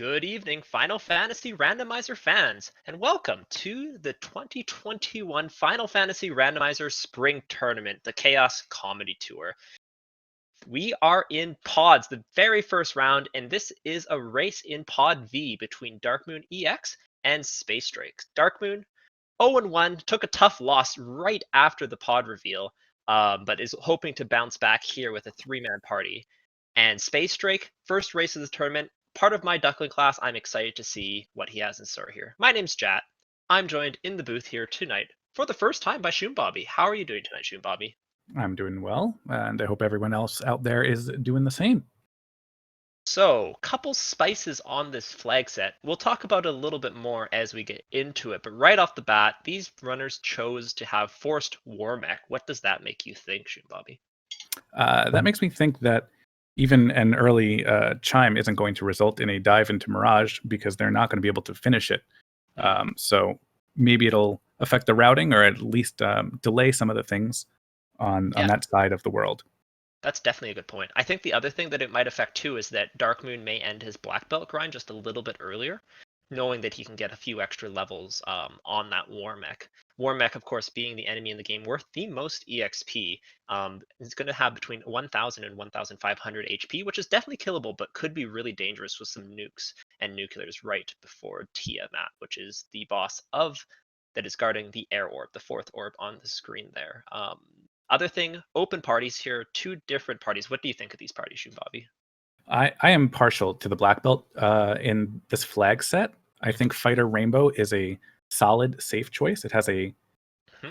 Good evening, Final Fantasy Randomizer fans, and welcome to the 2021 Final Fantasy Randomizer Spring Tournament, the Chaos Comedy Tour. We are in pods, the very first round, and this is a race in Pod V between DarkmoonEX and SpaceDrake. Darkmoon 0-1 took a tough loss right after the pod reveal, but is hoping to bounce back here with a three-man party. And SpaceDrake, first race of the tournament, part of my Duckling class. I'm excited to see what he has in store here. My name's Jat. I'm joined in the booth here tonight for the first time by Shoon Bobby. How are you doing tonight, Shoon Bobby? I'm doing well, and I hope everyone else out there is doing the same. So, couple spices on this flag set. We'll talk about it a little bit more as we get into it, but right off the bat, these runners chose to have forced war mech. What does that make you think, Shoon Bobby? That makes me think that even an early chime isn't going to result in a dive into Mirage because they're not going to be able to finish it. So maybe it'll affect the routing or at least delay some of the things on that side of the world. That's definitely a good point. I think the other thing that it might affect too is that Darkmoon may end his black belt grind just a little bit earlier, knowing that he can get a few extra levels on that war mech. War mech, of course, being the enemy in the game worth the most EXP. It's going to have between 1,000 and 1,500 HP, which is definitely killable, but could be really dangerous with some nukes and nuclears right before Tiamat, which is the boss of that is guarding the air orb, the fourth orb on the screen there. Other thing, open parties here, two different parties. What do you think of these parties, Shoon Bobby? I am partial to the black belt in this flag set. I think Fighter Rainbow is a solid, safe choice. It has a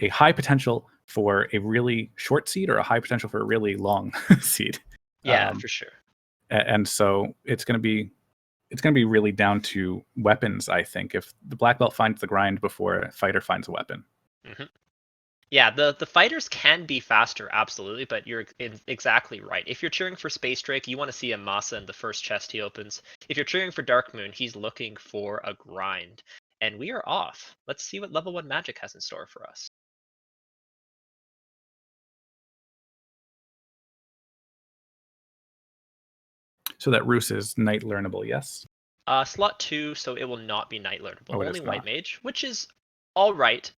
high potential for a really short seed or a high potential for a really long seed. Yeah, for sure. And so it's going to be really down to weapons. I think if the black belt finds the grind before a fighter finds a weapon. Yeah, the fighters can be faster, absolutely, but you're exactly right. If you're cheering for SpaceDrake, you want to see a Masa in the first chest he opens. If you're cheering for Darkmoon, he's looking for a grind. And we are off. Let's see what level 1 magic has in store for us. So that Roos is night learnable, yes? Slot 2, so it will not be night learnable. Oh, Only white mage, which is all right.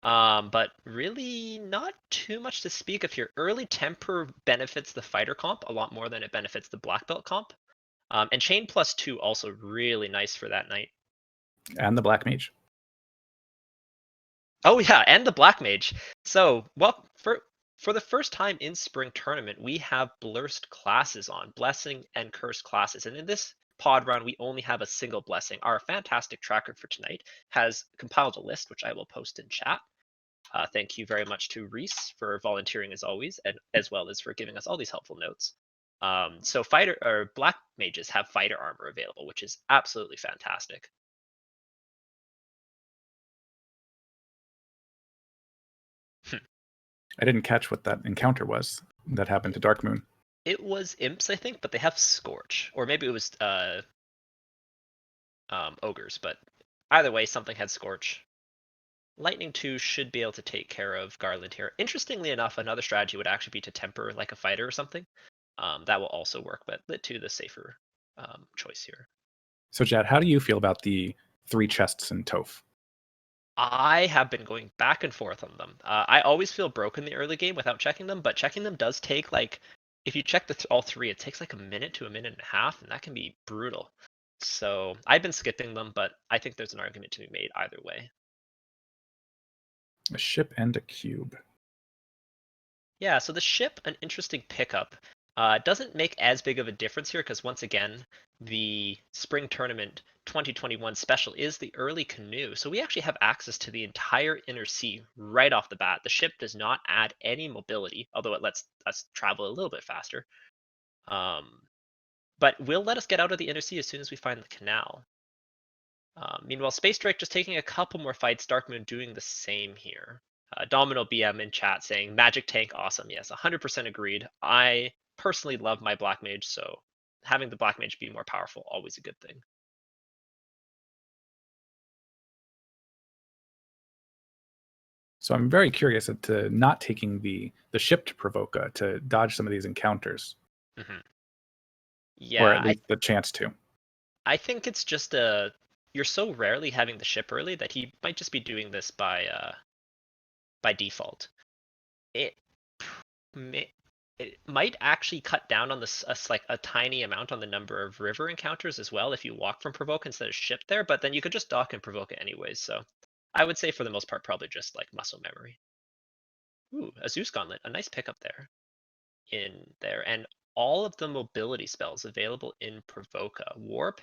But really not too much to speak of here. Early temper benefits the fighter comp a lot more than it benefits the black belt comp. And chain +2 also really nice for that knight. And the black mage. Oh yeah, and the black mage. So, well, for the first time in spring tournament, we have blessed classes on, blessing and curse classes. And in this pod round, we only have a single blessing. Our fantastic tracker for tonight has compiled a list, which I will post in chat. Thank you very much to Reese for volunteering as always, and as well as for giving us all these helpful notes. So fighter or black mages have fighter armor available, which is absolutely fantastic. I didn't catch what that encounter was that happened to Darkmoon. It was imps, I think, but they have Scorch, or maybe it was ogres. But either way, something had Scorch. Lightning 2 should be able to take care of Garland here. Interestingly enough, another strategy would actually be to temper like a fighter or something. That will also work, but Lit 2 the safer choice here. So, Jad, how do you feel about the 3 chests in Toph? I have been going back and forth on them. I always feel broken in the early game without checking them, but checking them does take like, if you check all 3, it takes like a minute to a minute and a half, and that can be brutal. So I've been skipping them, but I think there's an argument to be made either way. A ship and a cube. Yeah, so the ship, an interesting pickup. Doesn't make as big of a difference here because once again, the Spring Tournament 2021 special is the early canoe. So we actually have access to the entire inner sea right off the bat. The ship does not add any mobility, although it lets us travel a little bit faster. But will let us get out of the inner sea as soon as we find the canal. Meanwhile, SpaceDrake just taking a couple more fights, Darkmoon doing the same here. Domino BM in chat saying magic tank awesome. Yes, 100% agreed. I personally love my black mage, so having the black mage be more powerful, always a good thing. So I'm very curious to not taking the ship to Provoca to dodge some of these encounters. Yeah, or at least the chance to. I think it's just you're so rarely having the ship early that he might just be doing this by default. It may, it might actually cut down on this like a tiny amount on the number of river encounters as well if you walk from provoke instead of ship there, but then you could just dock and provoke it anyways. So I would say for the most part probably just like muscle memory. Ooh, a Zeus Gauntlet, a nice pickup there and all of the mobility spells available in Provoca, Warp,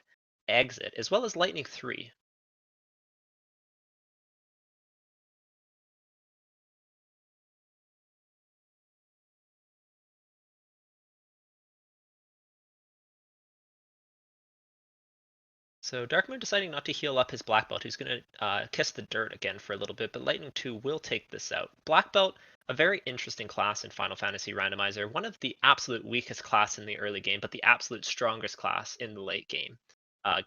Exit, as well as Lightning 3. So Darkmoon deciding not to heal up his Black Belt. He's going to kiss the dirt again for a little bit, but Lightning 2 will take this out. Black Belt, a very interesting class in Final Fantasy Randomizer. One of the absolute weakest class in the early game, but the absolute strongest class in the late game,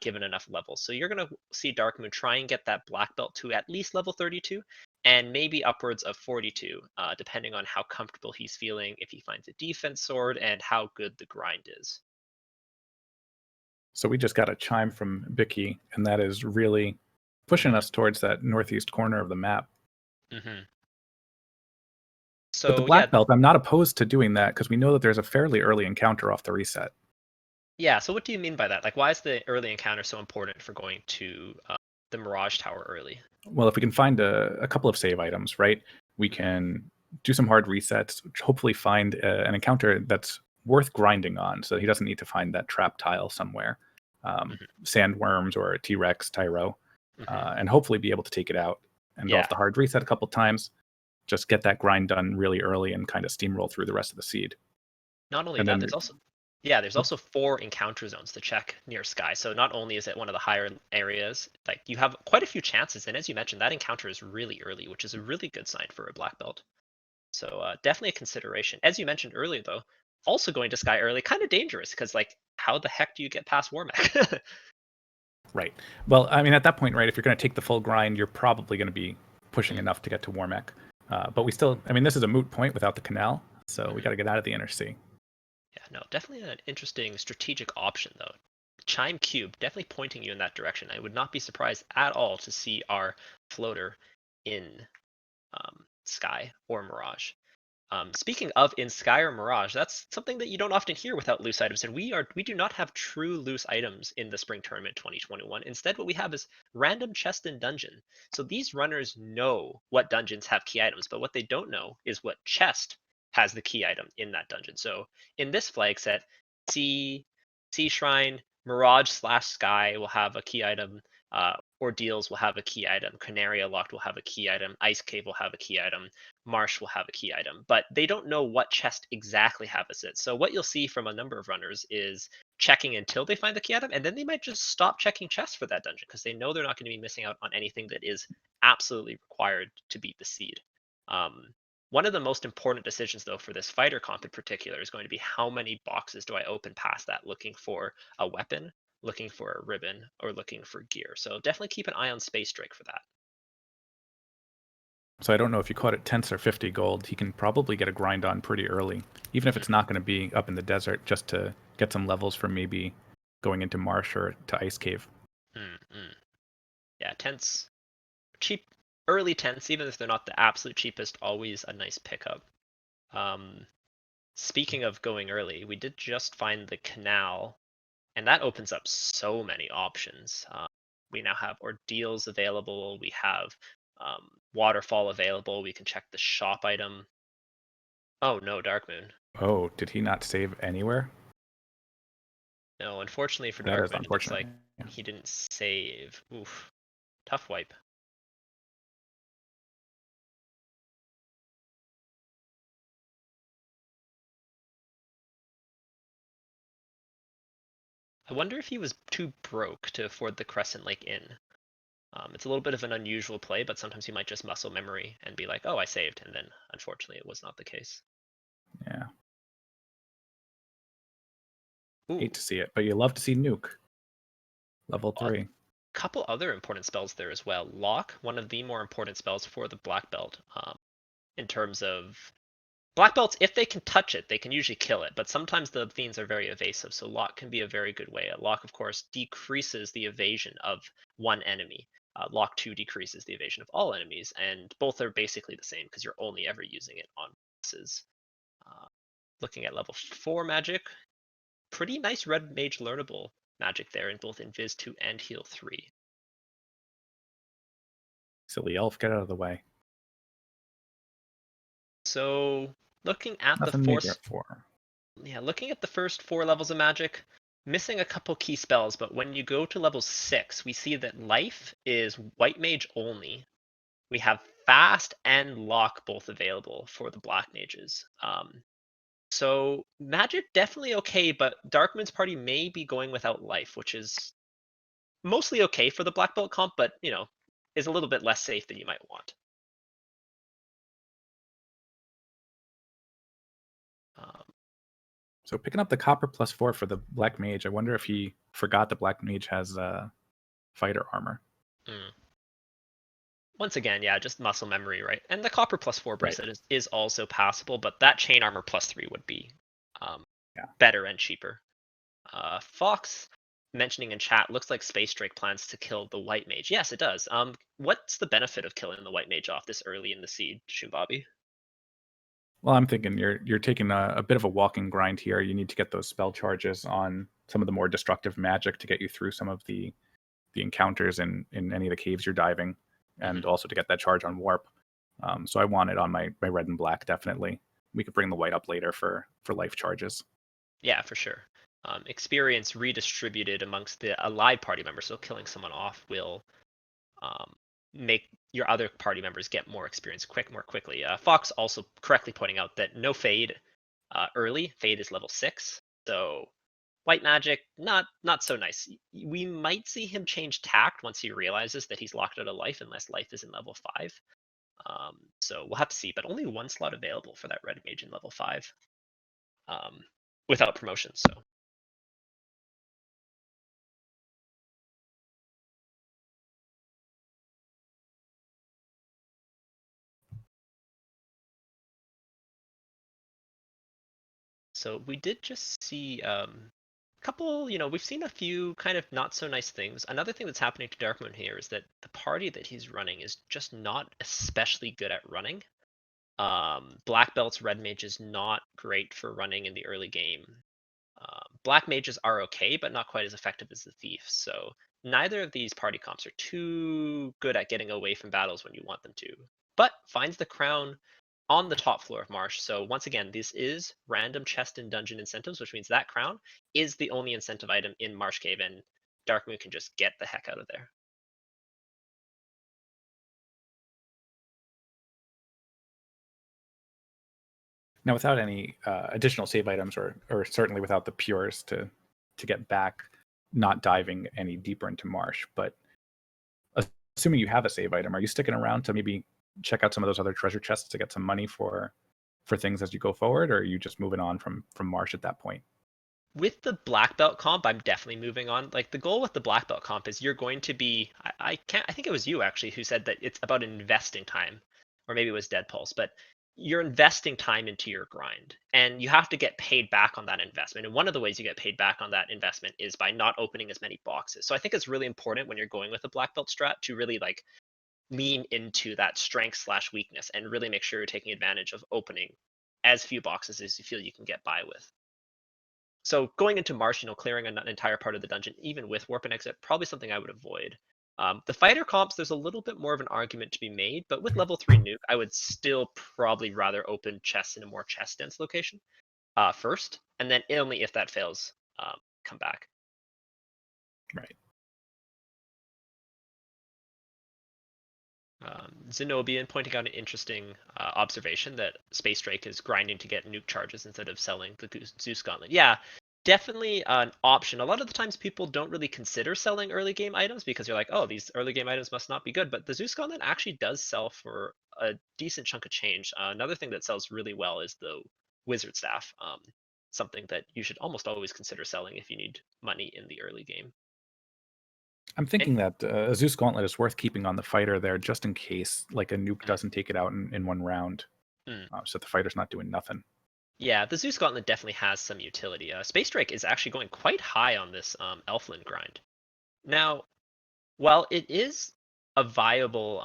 given enough levels. So you're going to see Darkmoon try and get that Black Belt to at least level 32, and maybe upwards of 42, depending on how comfortable he's feeling, if he finds a defense sword, and how good the grind is. So we just got a chime from Bicky, and that is really pushing us towards that northeast corner of the map. Mm-hmm. So with the black belt, I'm not opposed to doing that because we know that there's a fairly early encounter off the reset. Yeah, so what do you mean by that? Like, why is the early encounter so important for going to the Mirage Tower early? Well, if we can find a couple of save items, right, we can do some hard resets, hopefully find an encounter that's worth grinding on so he doesn't need to find that trap tile somewhere, sandworms or a T-Rex, Tyro, and hopefully be able to take it out and go off the hard reset a couple times, just get that grind done really early and kind of steamroll through the rest of the seed. Not only that, there's also 4 encounter zones to check near Sky. So not only is it one of the higher areas, like you have quite a few chances, and as you mentioned, that encounter is really early, which is a really good sign for a black belt. So definitely a consideration. As you mentioned earlier, though, also going to Sky early, kind of dangerous because like, how the heck do you get past Warmech? Right. Well, I mean, at that point, right, if you're going to take the full grind, you're probably going to be pushing enough to get to Warmech. But we still, I mean, this is a moot point without the canal, so we got to get out of the inner sea. Yeah, no, definitely an interesting strategic option, though. Chime Cube, definitely pointing you in that direction. I would not be surprised at all to see our floater in Sky or Mirage. Speaking of in Sky or Mirage, that's something that you don't often hear without loose items, and we do not have true loose items in the Spring Tournament 2021. Instead, what we have is random chest and dungeon. So these runners know what dungeons have key items, but what they don't know is what chest has the key item in that dungeon. So in this flag set, Sea Shrine, Mirage/Sky will have a key item. Ordeals will have a key item. Canaria Locked will have a key item. Ice Cave will have a key item. Marsh will have a key item, but they don't know what chest exactly has it. So what you'll see from a number of runners is checking until they find the key item, and then they might just stop checking chests for that dungeon because they know they're not going to be missing out on anything that is absolutely required to beat the seed. One of the most important decisions, though, for this fighter comp in particular is going to be how many boxes do I open past that looking for a weapon, looking for a ribbon, or looking for gear. So definitely keep an eye on SpaceDrake for that. So I don't know if you caught it tenths or 50 gold. He can probably get a grind on pretty early, even if it's not going to be up in the desert, just to get some levels from maybe going into Marsh or to Ice Cave. Yeah, tenths, cheap, early tenths, even if they're not the absolute cheapest, always a nice pickup. Speaking of going early, we did just find the canal, and that opens up so many options. We now have ordeals available. We have waterfall available. We can check the shop item. Oh no, Darkmoon. Oh, did he not save anywhere? No, unfortunately for That is Darkmoon, it looks unfortunate. like he didn't save. Oof, tough wipe. I wonder if he was too broke to afford the Crescent Lake Inn. It's a little bit of an unusual play, but sometimes you might just muscle memory and be like, oh, I saved, and then unfortunately it was not the case. Yeah. Ooh. Hate to see it, but you love to see Nuke. Level 3. A couple other important spells there as well. Lock, one of the more important spells for the black belt, in terms of Black belts, if they can touch it, they can usually kill it, but sometimes the fiends are very evasive, so lock can be a very good way. Lock, of course, decreases the evasion of one enemy. Lock 2 decreases the evasion of all enemies, and both are basically the same because you're only ever using it on bosses. Looking at level 4 magic, pretty nice red mage learnable magic there in both Invis 2 and Heal 3. Silly elf, get out of the way. So looking at Nothing the major at 4. looking at the first 4 levels of magic, missing a couple key spells, but when you go to level 6, we see that life is white mage only. We have fast and lock both available for the black mages. So magic definitely okay, but Darkmoon's party may be going without life, which is mostly okay for the black belt comp, but is a little bit less safe than you might want. So picking up the copper +4 for the black mage, I wonder if he forgot the black mage has fighter armor. Once again, yeah, just muscle memory, right? And the copper +4 Right. bracelet is also passable, but that chain armor +3 would be better and cheaper. Fox mentioning in chat, looks like SpaceDrake plans to kill the white mage. Yes, it does. What's the benefit of killing the white mage off this early in the seed, Shumbabi? Well, I'm thinking you're taking a bit of a walking grind here. You need to get those spell charges on some of the more destructive magic to get you through some of the encounters in any of the caves you're diving, and also to get that charge on warp. So I want it on my red and black, definitely. We could bring the white up later for life charges. Yeah, for sure. Experience redistributed amongst the allied party members, so killing someone off will make your other party members get more experience more quickly. Fox also correctly pointing out that no fade early. Fade is level 6, so white magic not so nice. We might see him change tact once he realizes that he's locked out of life, unless life is in level 5. So we'll have to see, but only 1 slot available for that red mage in level 5 without promotion. So we did just see a couple, we've seen a few kind of not so nice things. Another thing that's happening to Darkmoon here is that the party that he's running is just not especially good at running. Black belts, red mage is not great for running in the early game. Black mages are okay, but not quite as effective as the thief. So neither of these party comps are too good at getting away from battles when you want them to. But finds the crown on the top floor of Marsh. So once again, this is random chest and dungeon incentives, which means that crown is the only incentive item in Marsh Cave, and Darkmoon can just get the heck out of there. Now, without any additional save items, or certainly without the pures to get back, not diving any deeper into Marsh, but assuming you have a save item, are you sticking around to maybe check out some of those other treasure chests to get some money for things as you go forward, or are you just moving on from Marsh at that point? With the black belt comp, I'm definitely moving on. Like, the goal with the black belt comp is you're going to be, I think it was you actually who said that it's about investing time, or maybe it was Dead Pulse, but you're investing time into your grind, and you have to get paid back on that investment. And one of the ways you get paid back on that investment is by not opening as many boxes. So I think it's really important when you're going with a black belt strat to really like lean into that strength/weakness and really make sure you're taking advantage of opening as few boxes as you feel you can get by with. So going into Marsh, clearing an entire part of the dungeon, even with Warp and Exit, probably something I would avoid. The fighter comps, there's a little bit more of an argument to be made, but with level 3 nuke, I would still probably rather open chests in a more chest dense location first, and then only if that fails, come back. Right. Zenobian pointing out an interesting observation that SpaceDrake is grinding to get nuke charges instead of selling the Zeus Gauntlet. Yeah, definitely an option. A lot of the times people don't really consider selling early game items because you're like, oh, these early game items must not be good. But the Zeus Gauntlet actually does sell for a decent chunk of change. Another thing that sells really well is the Wizard Staff, something that you should almost always consider selling if you need money in the early game. I'm thinking that a Zeus Gauntlet is worth keeping on the fighter there, just in case like a nuke doesn't take it out in one round. So the fighter's not doing nothing. Yeah, the Zeus Gauntlet definitely has some utility. SpaceDrake is actually going quite high on this Elfland grind. Now, while it is a viable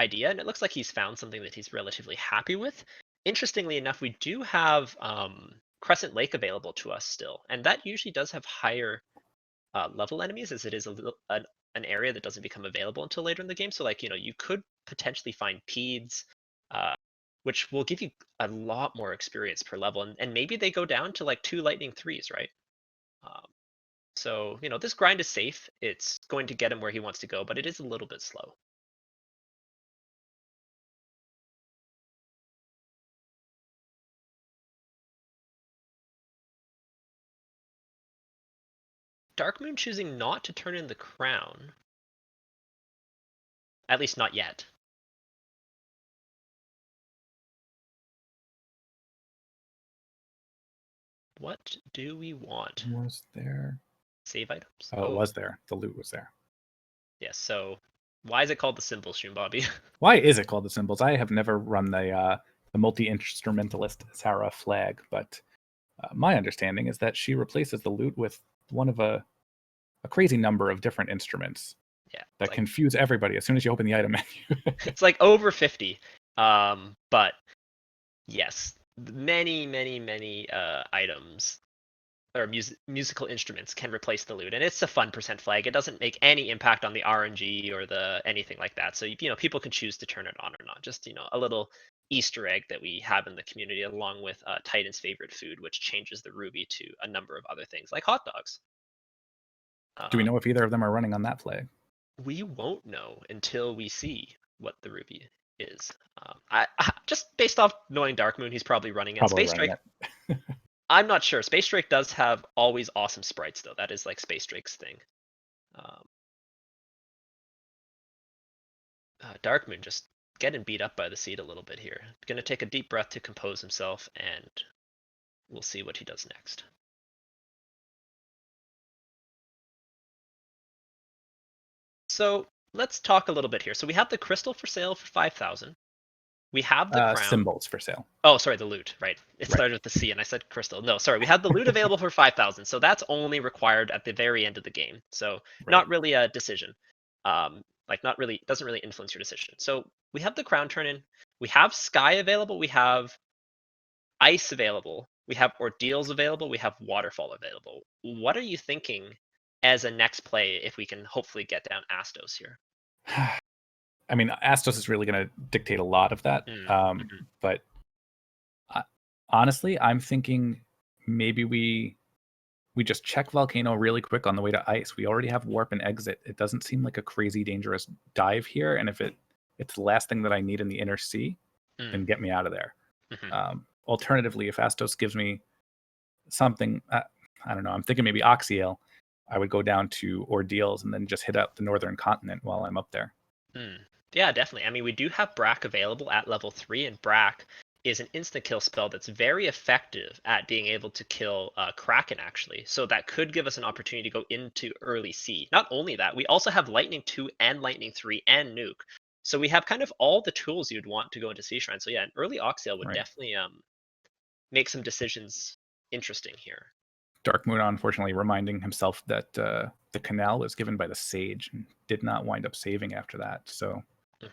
idea, and it looks like he's found something that he's relatively happy with, interestingly enough, we do have Crescent Lake available to us still, and that usually does have higher level enemies, as it is an area that doesn't become available until later in the game. So, like, you could potentially find Peds, uh, which will give you a lot more experience per level, and maybe they go down to like 2 Lightning 3s, right? Um, so, this grind is safe. It's going to get him where he wants to go, but it is a little bit slow. Darkmoon choosing not to turn in the crown. At least not yet. What do we want? Was there? Save items? Oh, it was there. The loot was there. Yes, so why is it called the Symbol Shroom, Bobby? Why is it called the Symbols? I have never run the multi-instrumentalist Sarah flag, but my understanding is that she replaces the loot with one of a crazy number of different instruments that confuse everybody as soon as you open the item menu. It's like over 50. But yes, many items or musical instruments can replace the loot, and it's a fun percent flag. It doesn't make any impact on the RNG or the anything like that. So people can choose to turn it on or not. Just a little Easter egg that we have in the community, along with Titan's favorite food, which changes the ruby to a number of other things like hot dogs. Do we know if either of them are running on that flag? We won't know until we see what the ruby is. I just based off knowing Darkmoon, he's probably running it. SpaceDrake. I'm not sure. SpaceDrake does have always awesome sprites, though. That is like SpaceDrake's thing. Darkmoon just getting beat up by the seed a little bit here. Going to take a deep breath to compose himself, and we'll see what he does next. So let's talk a little bit here. So we have the crystal for sale for 5,000. We have the crown. Symbols for sale. Oh, sorry, the loot. Right. It started with the C, and I said crystal. No, sorry. We have the loot available for 5,000. So that's only required at the very end of the game. So not really a decision. Not really, doesn't really influence your decision. So we have the crown turn in. We have sky available. We have ice available. We have ordeals available. We have waterfall available. What are you thinking as a next play if we can hopefully get down Astos here? I mean, Astos is really going to dictate a lot of that. But honestly, I'm thinking maybe we just check Volcano really quick on the way to ice. We already have warp and exit. It doesn't seem like a crazy dangerous dive here. And if it's the last thing that I need in the inner sea, then get me out of there. Alternatively, if Astos gives me something, I don't know, I'm thinking maybe Oxyale, I would go down to Ordeals and then just hit up the northern continent while I'm up there. Yeah, definitely. I mean, we do have Brack available at level 3, and Brack is an instant kill spell that's very effective at being able to kill Kraken, actually. So that could give us an opportunity to go into early sea. Not only that, we also have Lightning 2 and Lightning 3 and Nuke. So we have kind of all the tools you'd want to go into Sea Shrine. So yeah, an early Oxyale would definitely make some decisions interesting here. Darkmoon, unfortunately, reminding himself that the canal was given by the Sage and did not wind up saving after that. So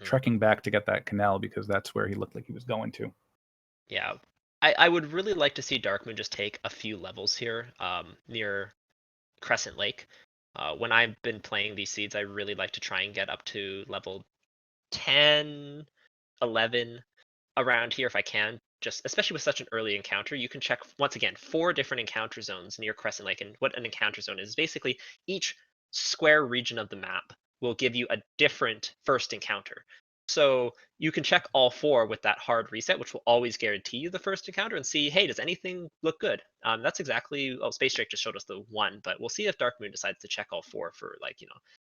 trekking back to get that canal because that's where he looked like he was going to. Yeah, I would really like to see Darkmoon just take a few levels here near Crescent Lake. When I've been playing these seeds, I really like to try and get up to level 10, 11 around here if I can. Just especially with such an early encounter, you can check once again 4 different encounter zones near Crescent Lake. And what an encounter zone is basically each square region of the map will give you a different first encounter. So you can check all 4 with that hard reset, which will always guarantee you the first encounter, and see, hey, does anything look good? That's exactly. Oh, SpaceDrake just showed us the 1, but we'll see if Darkmoon decides to check all 4 for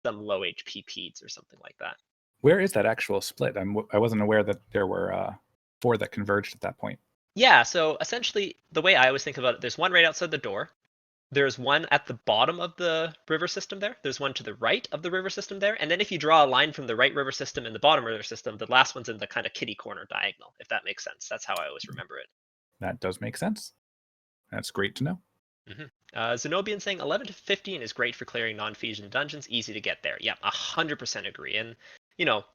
some low HP Peds or something like that. Where is that actual split? I wasn't aware that there were 4 that converged at that point. Yeah, so essentially the way I always think about it, there's one right outside the door. There's one at the bottom of the river system there. There's one to the right of the river system there. And then if you draw a line from the right river system and the bottom river system, the last one's in the kind of kitty corner diagonal, if that makes sense. That's how I always remember it. That does make sense. That's great to know. Zenobian saying 11 to 15 is great for clearing non-fusion dungeons. Easy to get there. Yeah, 100% agree. And,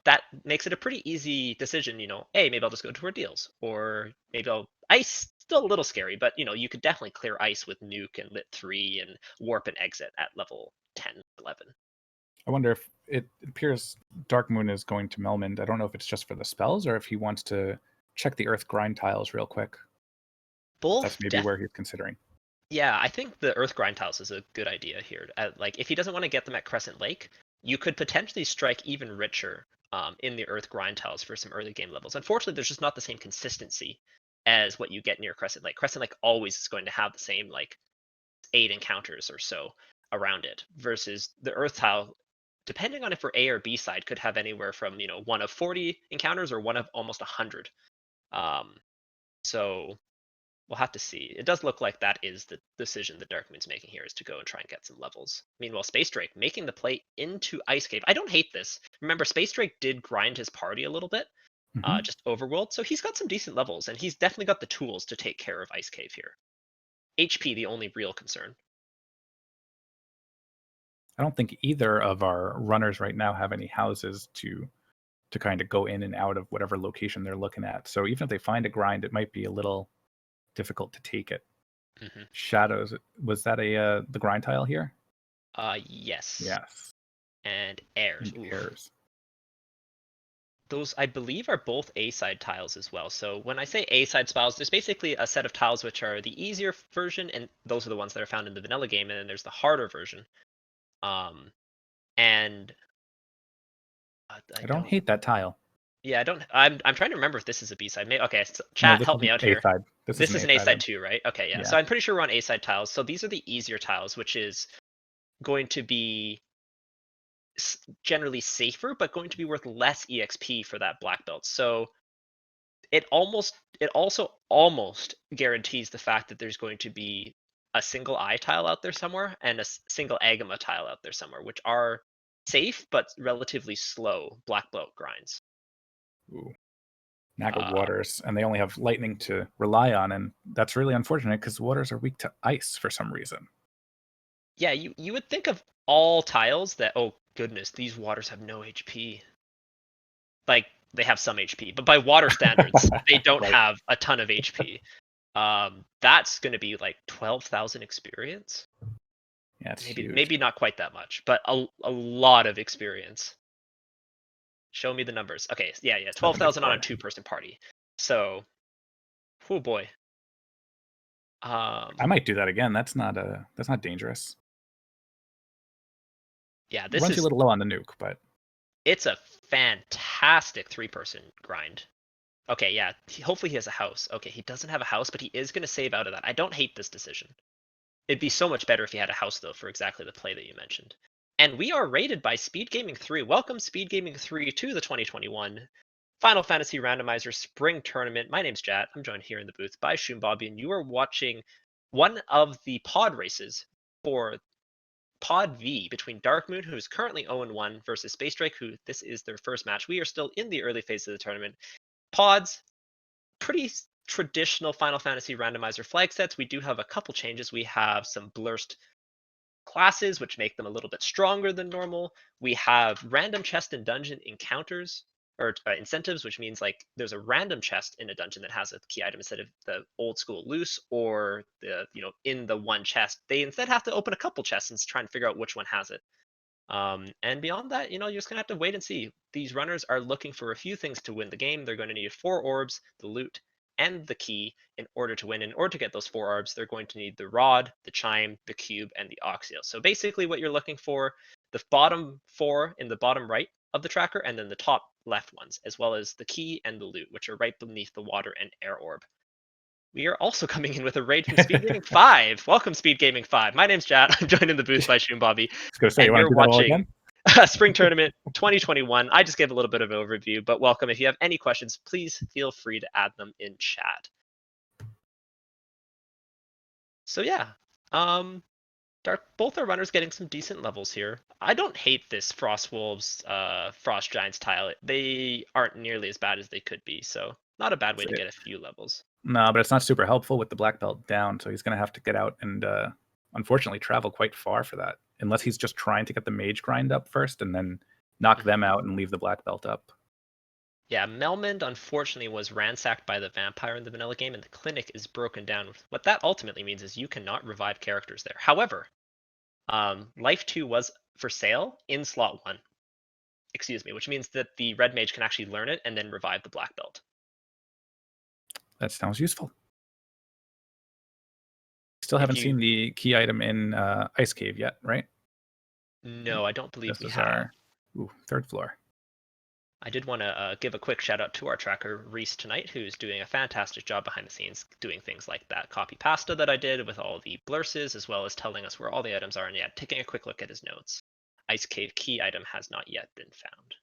that makes it a pretty easy decision. Hey, maybe I'll just go to Ordeals. Or maybe I'll... Ice, still a little scary, but, you could definitely clear Ice with Nuke and Lit 3 and Warp and Exit at level 10, 11. I wonder if it appears Dark Moon is going to Melmond. I don't know if it's just for the spells or if he wants to check the Earth grind tiles real quick. Both. That's maybe where he's considering. Yeah, I think the Earth grind tiles is a good idea here. Like, if he doesn't want to get them at Crescent Lake, you could potentially strike even richer in the Earth grind tiles for some early game levels. Unfortunately, there's just not the same consistency as what you get near Crescent Lake. Crescent Lake always is going to have the same, like, 8 encounters or so around it, versus the Earth tile, depending on if we're A or B side, could have anywhere from, 1 of 40 encounters or 1 of almost 100. So we'll have to see. It does look like that is the decision that Darkmoon's making here, is to go and try and get some levels. Meanwhile, SpaceDrake making the play into Ice Cave. I don't hate this. Remember, SpaceDrake did grind his party a little bit, just overworld, so he's got some decent levels, and he's definitely got the tools to take care of Ice Cave here. HP, the only real concern. I don't think either of our runners right now have any houses to kind of go in and out of whatever location they're looking at. So even if they find a grind, it might be a little difficult to take it. Shadows, was that the grind tile here? Yes. Yes. And airs. And airs. Those, I believe, are both A-side tiles as well. So when I say A-side tiles, there's basically a set of tiles which are the easier version, and those are the ones that are found in the vanilla game, and then there's the harder version. And I don't hate that tile. Yeah, I'm trying to remember if this is a B-side. Okay, so chat, help me out here. A-side. This is an A-side too, right? Okay, yeah. So I'm pretty sure we're on A-side tiles. So these are the easier tiles, which is going to be generally safer, but going to be worth less EXP for that black belt. So it also almost guarantees the fact that there's going to be a single eye tile out there somewhere and a single Agama tile out there somewhere, which are safe but relatively slow black belt grinds. Ooh. Naga waters, and they only have lightning to rely on, and that's really unfortunate because waters are weak to ice for some reason. Yeah, you would think of all tiles that, oh goodness, these waters have no HP. Like, they have some HP, but by water standards, they don't have a ton of HP. That's going to be like 12,000 experience. Yeah, it's huge. Maybe not quite that much, but a lot of experience. Show me the numbers. Okay, yeah, 12,000 on a 2-person party. So, oh boy. I might do that again. That's not dangerous. Yeah, this runs you a little low on the nuke, but it's a fantastic 3-person grind. Okay, yeah. Hopefully he has a house. Okay, he doesn't have a house, but he is going to save out of that. I don't hate this decision. It'd be so much better if he had a house, though, for exactly the play that you mentioned. And we are rated by SpeedGaming 3. Welcome, SpeedGaming 3, to the 2021 Final Fantasy Randomizer Spring Tournament. My name's Jat. I'm joined here in the booth by Bobby, and you are watching one of the pod races for Pod V between Darkmoon, who is currently 0-1, versus SpaceDrake, who this is their first match. We are still in the early phase of the tournament. Pods, pretty traditional Final Fantasy randomizer flag sets. We do have a couple changes. We have some blurst classes, which make them a little bit stronger than normal. We have random chest and dungeon encounters, or incentives, which means like there's a random chest in a dungeon that has a key item instead of the old school loose or the in the one chest. They instead have to open a couple chests and try and figure out which one has it. And beyond that, you're just gonna have to wait and see. These runners are looking for a few things to win the game. They're going to need 4 orbs, the loot, and the key in order to win. In order to get those 4 orbs, they're going to need the rod, the chime, the cube, and the oxio. So basically what you're looking for, the bottom 4 in the bottom right of the tracker, and then the top left ones, as well as the key and the loot, which are right beneath the water and air orb. We are also coming in with a raid from SpeedGaming 5. Welcome, SpeedGaming 5. My name's Jat. I'm joined in the booth by Bobby. And you're watching Spring Tournament 2021. I just gave a little bit of an overview, but welcome. If you have any questions, please feel free to add them in chat. So yeah, Both our runners getting some decent levels here. I don't hate this Frost Wolves, Frost Giants tile. They aren't nearly as bad as they could be, so not a bad way to get a few levels. No, but it's not super helpful with the black belt down, so he's going to have to get out and unfortunately travel quite far for that, unless he's just trying to get the mage grind up first and then knock them out and leave the black belt up. Yeah, Melmond unfortunately was ransacked by the vampire in the vanilla game, and the clinic is broken down. What that ultimately means is you cannot revive characters there. However, Life 2 was for sale in slot 1. Excuse me, which means that the red mage can actually learn it and then revive the black belt. That sounds useful. Still haven't seen the key item in Ice Cave yet, right? No, I don't believe we have. Third floor. I did want to give a quick shout out to our tracker, Reese, tonight, who's doing a fantastic job behind the scenes, doing things like that copy pasta that I did with all the blurses, as well as telling us where all the items are, and yeah, taking a quick look at his notes. Ice Cave key item has not yet been found.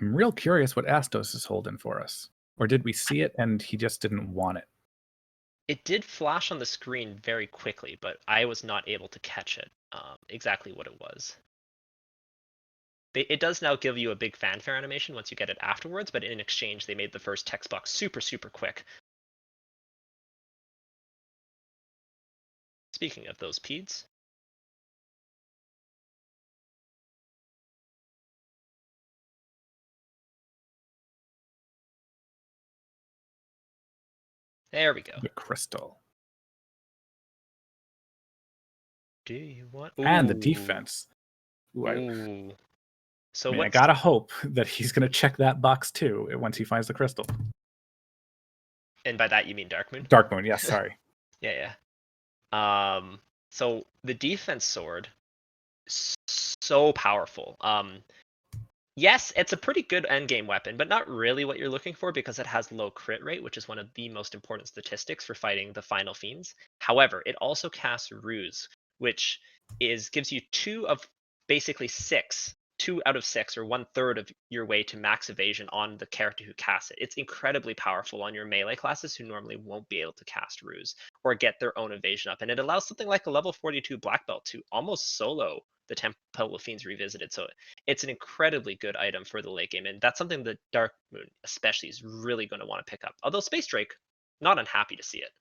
I'm real curious what Astos is holding for us. Or did we see it and he just didn't want it? It did flash on the screen very quickly, but I was not able to catch it, exactly what it was. It does now give you a big fanfare animation once you get it afterwards, but in exchange, they made the first text box super, super quick. Speaking of those peds. There we go. The crystal. Do you want? And the defense. Ooh. So I gotta hope that he's gonna check that box too once he finds the crystal. And by that you mean Darkmoon? Darkmoon, yes, sorry. Yeah. So the defense sword, so powerful. Yes, it's a pretty good endgame weapon, but not really what you're looking for because it has low crit rate, which is one of the most important statistics for fighting the final fiends. However, it also casts Ruse, which gives you 2 out of 6, or 1/3 of your way to max evasion on the character who casts it. It's incredibly powerful on your melee classes who normally won't be able to cast Ruse or get their own evasion up. And it allows something like a level 42 black belt to almost solo the Temple of Fiends Revisited. So it's an incredibly good item for the late game, and that's something that Darkmoon especially is really going to want to pick up. Although SpaceDrake, not unhappy to see it.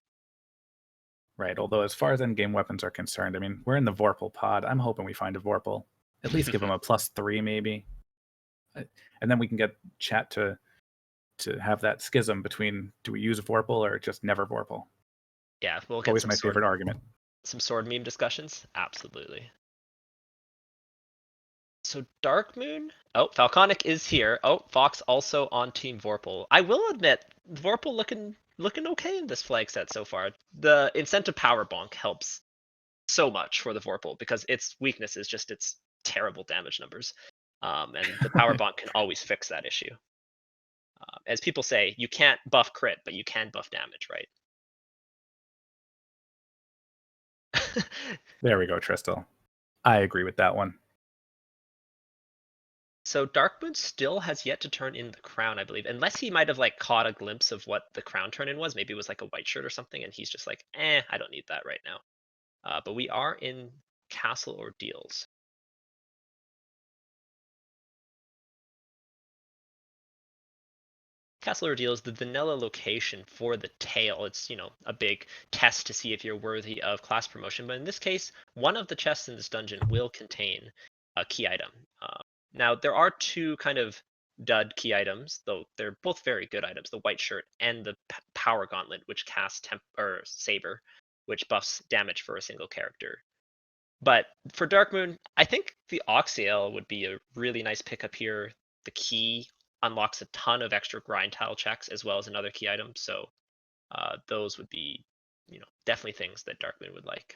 Right, although as far as endgame weapons are concerned, I mean, we're in the Vorpal pod. I'm hoping we find a Vorpal. At least give him a +3 maybe. And then we can get chat to have that schism between do we use a Vorpal or just never Vorpal. Yeah, we'll get always my favorite argument. Some sword meme discussions? Absolutely. So Darkmoon. Oh, Falconic is here. Oh, Fox also on Team Vorpal. I will admit, Vorpal looking okay in this flag set so far. The incentive power bonk helps so much for the Vorpal because its weakness is just its terrible damage numbers. And the power bonk can always fix that issue. As people say, you can't buff crit, but you can buff damage, right? There we go, Tristal. I agree with that one. So Darkmoon still has yet to turn in the crown, I believe, unless he might have like caught a glimpse of what the crown turn in was. Maybe it was like a white shirt or something, and he's just like, I don't need that right now. But we are in Castle Ordeals. Castle Ordeal is the vanilla location for the tail. It's, a big test to see if you're worthy of class promotion. But in this case, one of the chests in this dungeon will contain a key item. Now, there are 2 kind of dud key items, though they're both very good items, the white shirt and the power gauntlet, which casts saber, which buffs damage for a single character. But for Darkmoon, I think the Oxyale would be a really nice pickup here. The key unlocks a ton of extra grind tile checks as well as another key item. So those would be, definitely things that Darkmoon would like.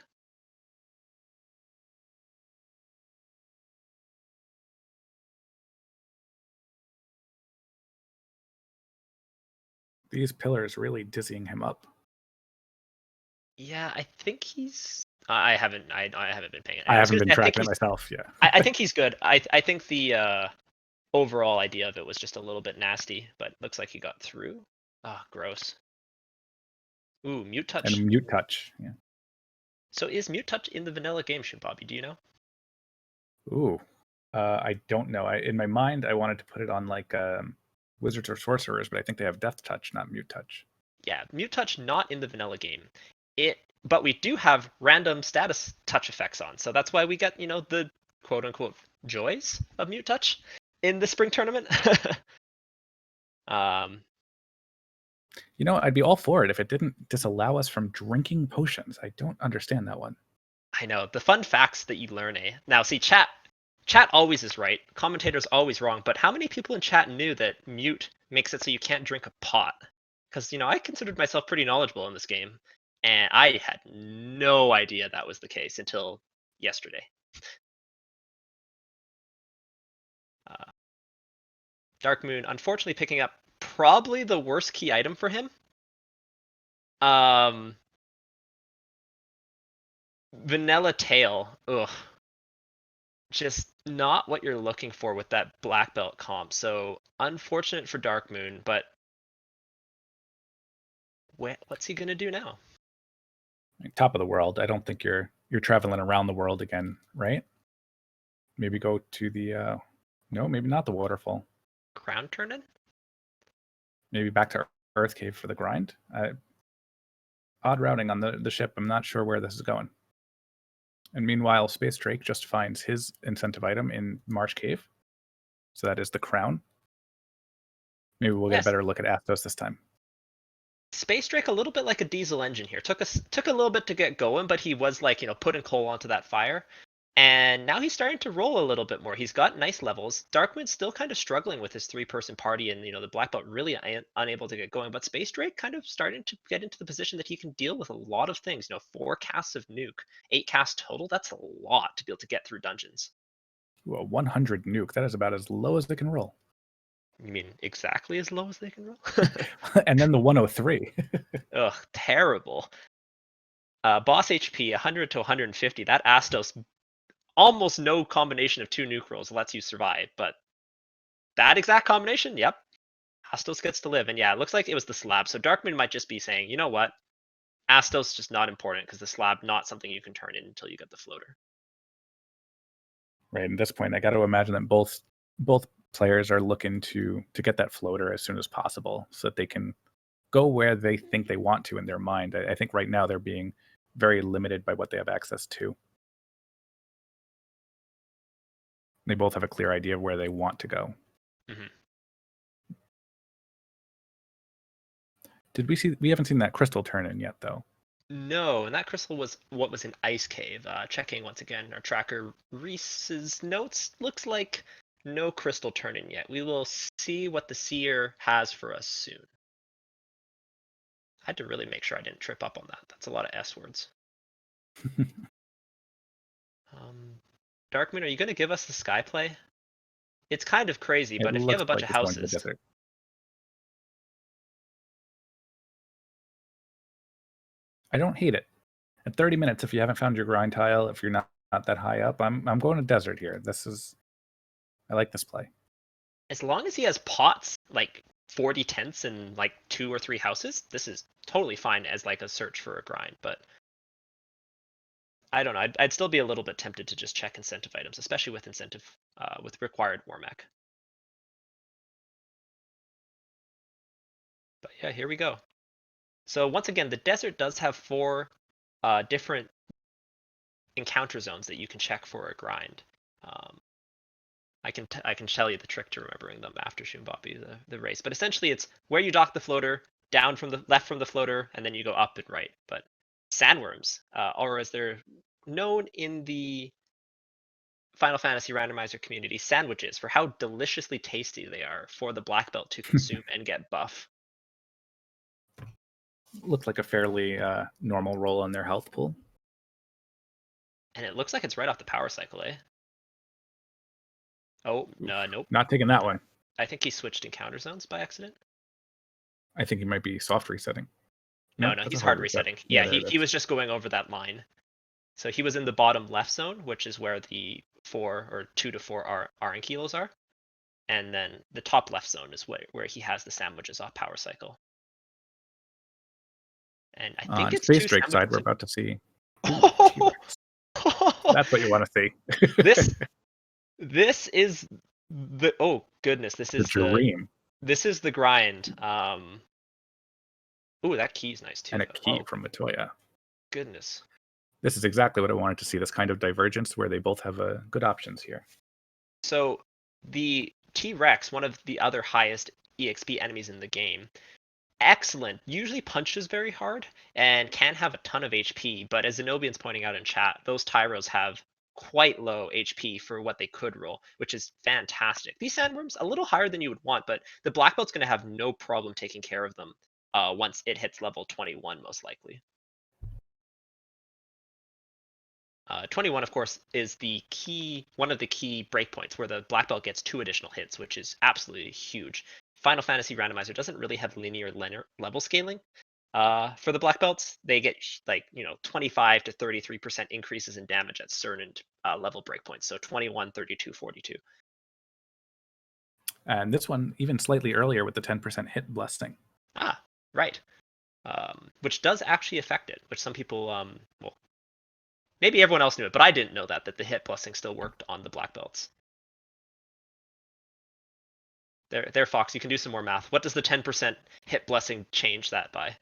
These pillars really dizzying him up. Yeah, I think he's. I haven't been paying it. I haven't been tracking it myself. Yeah. I think he's good. I think the overall idea of it was just a little bit nasty, but looks like he got through. Ah, gross. Ooh, mute touch. And mute touch. Yeah. So is mute touch in the vanilla game, Bobby? Do you know? Ooh. I don't know. In my mind, I wanted to put it on like wizards or sorcerers, but I think they have death touch, not mute touch. Yeah, mute touch not in the vanilla game. But we do have random status touch effects on, so that's why we get the quote unquote joys of mute touch in the spring tournament. I'd be all for it if it didn't disallow us from drinking potions. I don't understand that one. I know the fun facts that you learn. Now, see, chat always is right. Commentators always wrong. But how many people in chat knew that mute makes it so you can't drink a pot? Because I considered myself pretty knowledgeable in this game, and I had no idea that was the case until yesterday. Darkmoon, unfortunately, picking up probably the worst key item for him. Vanilla Tail. Ugh. Just not what you're looking for with that black belt comp. So unfortunate for Darkmoon, but what's he gonna do now? Top of the world. I don't think you're traveling around the world again, right? Maybe go to the no, maybe not the waterfall. Crown turning? Maybe back to Earth Cave for the grind. Odd routing on the ship. I'm not sure where this is going. And meanwhile, SpaceDrake just finds his incentive item in March Cave. So that is the crown. Maybe we'll get a better look at Astos this time. SpaceDrake a little bit like a diesel engine here. Took a little bit to get going, but he was like, putting coal onto that fire. And now he's starting to roll a little bit more. He's got nice levels. Darkmoon's still kind of struggling with his 3-person party, and the black belt really unable to get going. But SpaceDrake kind of starting to get into the position that he can deal with a lot of things. 4 casts of nuke, 8 casts total. That's a lot to be able to get through dungeons. Well, 100 nuke. That is about as low as they can roll. You mean exactly as low as they can roll? And then the 103. Ugh, terrible. Boss HP 100 to 150. That Astos, almost no combination of 2 nuke rolls lets you survive, but that exact combination, yep. Astos gets to live. And yeah, it looks like it was the slab. So Darkmoon might just be saying, you know what? Astos just not important because the slab not something you can turn in until you get the floater. Right. At this point, I got to imagine that both players are looking to get that floater as soon as possible so that they can go where they think they want to in their mind. I think right now they're being very limited by what they have access to. They both have a clear idea of where they want to go. Mm-hmm. We haven't seen that crystal turn in yet, though. No, and that crystal was what was in Ice Cave. Checking once again our tracker Reese's notes. Looks like no crystal turn in yet. We will see what the seer has for us soon. I had to really make sure I didn't trip up on that. That's a lot of S words. Darkmoon, are you going to give us the sky play? It's kind of crazy, but if you have a bunch of houses. I don't hate it. At 30 minutes, if you haven't found your grind tile, if you're not that high up, I'm going to desert here. I like this play. As long as he has pots, like 40 tents and like 2 or 3 houses, this is totally fine as like a search for a grind, but I don't know. I'd still be a little bit tempted to just check incentive items, especially with with required Warmech. But yeah, here we go. So once again, the desert does have 4 different encounter zones that you can check for a grind. I can tell you the trick to remembering them after Shumbapi, the race. But essentially, it's where you dock the floater, down from the left from the floater, and then you go up and right. But sandworms, or as they're known in the Final Fantasy randomizer community, sandwiches, for how deliciously tasty they are for the black belt to consume and get buff. Looks like a fairly normal roll on their health pool. And it looks like it's right off the power cycle, eh? Oh, nope. Not taking that one. I think he switched encounter zones by accident. I think he might be soft resetting. No, he's hard resetting. Yeah, he was just going over that line. So he was in the bottom left zone, which is where the 4 or 2 to 4 R and kilos are. And then the top left zone is where he has the sandwiches off power cycle. And I think On it's two SpaceDrake side, we're sandwiches. about to see Oh, T-Rex. That's what you want to see. this is the oh goodness, The dream. this is the grind. Ooh, that key's nice too. And a Though. key Oh from Matoya. goodness. This is exactly what I wanted to see, this kind of divergence where they both have good options here. So the T-Rex, one of the other highest EXP enemies in the game, excellent, usually punches very hard and can have a ton of HP, but as Zenobian's pointing out in chat, those Tyros have quite low HP for what they could roll, which is fantastic. These sandworms, a little higher than you would want, but the black belt's going to have no problem taking care of them once it hits level 21, most likely. 21, of course, is one of the key breakpoints where the black belt gets 2 additional hits, which is absolutely huge. Final Fantasy Randomizer doesn't really have linear level scaling. For the black belts, they get 25 to 33% increases in damage at certain level breakpoints. So 21, 32, 42. And this one even slightly earlier with the 10% hit blessing. Ah, right. Which does actually affect it, which some people, well, maybe everyone else knew it, but I didn't know that the hit blessing still worked on the black belts. There, Fox, you can do some more math. What does the 10% hit blessing change that by?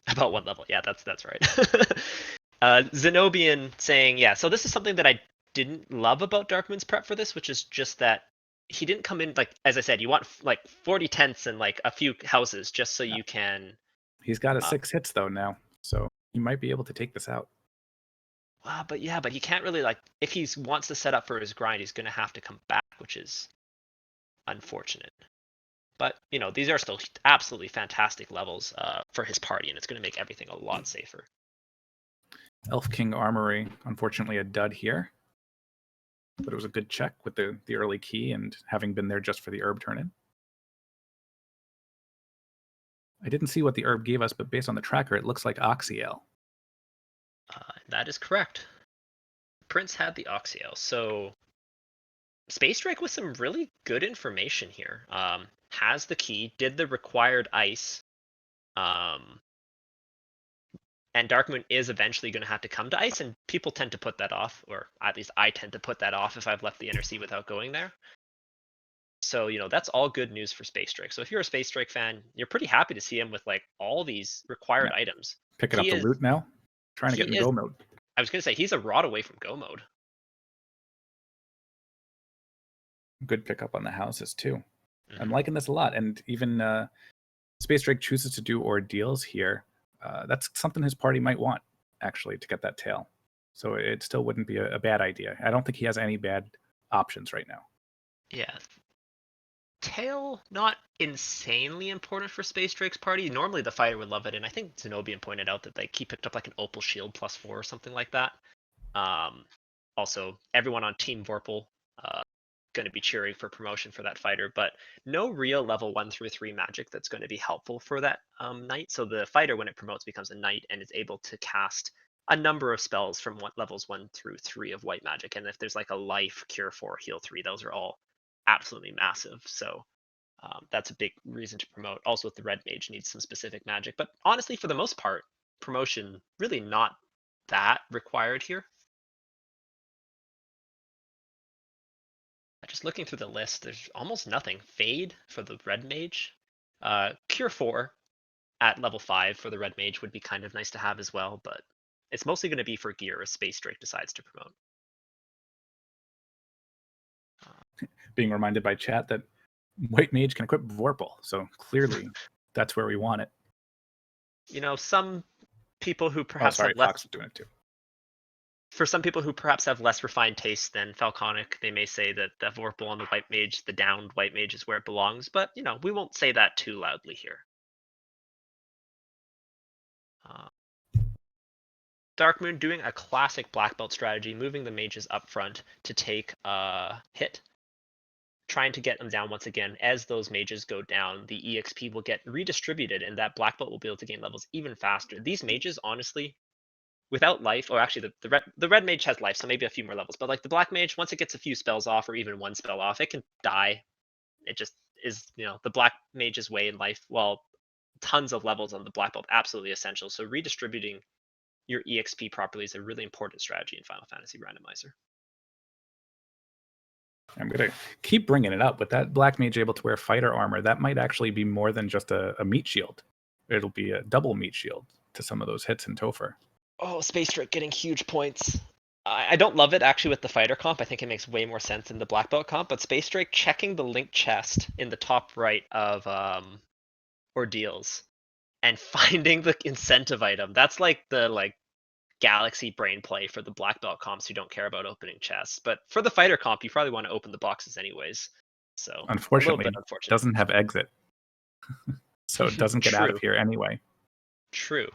About what level? Yeah, that's right. Zenobian saying, yeah, so this is something that I didn't love about Darkmoon's prep for this, which is just that he didn't come in, like, as I said, you want like 40 tents and like a few houses just so you can... He's got a 6 hits though now, so he might be able to take this out. But he can't really, like, if he wants to set up for his grind, he's going to have to come back, which is unfortunate. But, these are still absolutely fantastic levels for his party, and it's going to make everything a lot safer. Elf King Armory, unfortunately a dud here. But it was a good check with the early key and having been there just for the herb turn-in. I didn't see what the herb gave us, but based on the tracker, it looks like Oxyale. That is correct. Prince had the Oxyale, so SpaceDrake with some really good information here. Has the key, did the required ice, and Darkmoon is eventually going to have to come to ice, and people tend to put that off, or at least I tend to put that off if I've left the Inner Sea without going there. So, that's all good news for SpaceDrake. So if you're a SpaceDrake fan, you're pretty happy to see him with like all these required items. Picking up the loot now, trying to get in go mode. I was going to say, he's a rod away from go mode. Good pickup on the houses too. Mm-hmm. I'm liking this a lot, and even SpaceDrake chooses to do ordeals here. That's something his party might want, actually, to get that tail. So it still wouldn't be a bad idea. I don't think he has any bad options right now. Yeah. Tail, not insanely important for SpaceDrake's party. Normally the fighter would love it, and I think Zenobian pointed out that he picked up like an Opal Shield +4 or something like that. Also, everyone on Team Vorpal going to be cheering for promotion for that fighter, but no real level 1 through 3 magic that's going to be helpful for that knight. So the fighter, when it promotes, becomes a knight and is able to cast a number of spells from levels 1 through 3 of white magic. And if there's like a life, cure 4, heal 3, those are all absolutely massive. So that's a big reason to promote. Also, with the red mage needs some specific magic, but honestly, for the most part, promotion really not that required here. Just looking through the list, there's almost nothing. Fade for the red mage. Cure 4 at level 5 for the red mage would be kind of nice to have as well, but it's mostly going to be for gear as SpaceDrake decides to promote. Being reminded by chat that white mage can equip Vorpal, so clearly that's where we want it. Some people who perhaps have less... Fox is doing it too. For some people who perhaps have less refined taste than Falconic, they may say that the Vorpal on the white mage, the downed white mage, is where it belongs, but, we won't say that too loudly here. Darkmoon doing a classic black belt strategy, moving the mages up front to take a hit, trying to get them down once again. As those mages go down, the EXP will get redistributed, and that black belt will be able to gain levels even faster. These mages, honestly, without life, or actually the red mage has life, so maybe a few more levels, but like the black mage, once it gets a few spells off or even one spell off, it can die. is, the black mage's way in life. While tons of levels on the black belt absolutely essential. So redistributing your EXP properly is a really important strategy in Final Fantasy Randomizer. I'm going to keep bringing it up. With that black mage able to wear fighter armor, that might actually be more than just a meat shield. It'll be a double meat shield to some of those hits in Topher. Oh, SpaceDrake getting huge points. I don't love it actually with the fighter comp. I think it makes way more sense in the black belt comp. But SpaceDrake checking the linked chest in the top right of ordeals and finding the incentive item. That's like the galaxy brain play for the black belt comps who don't care about opening chests. But for the fighter comp, you probably want to open the boxes anyways. So unfortunately, a little bit unfortunate. Doesn't have exit. So it doesn't get out of here anyway. True.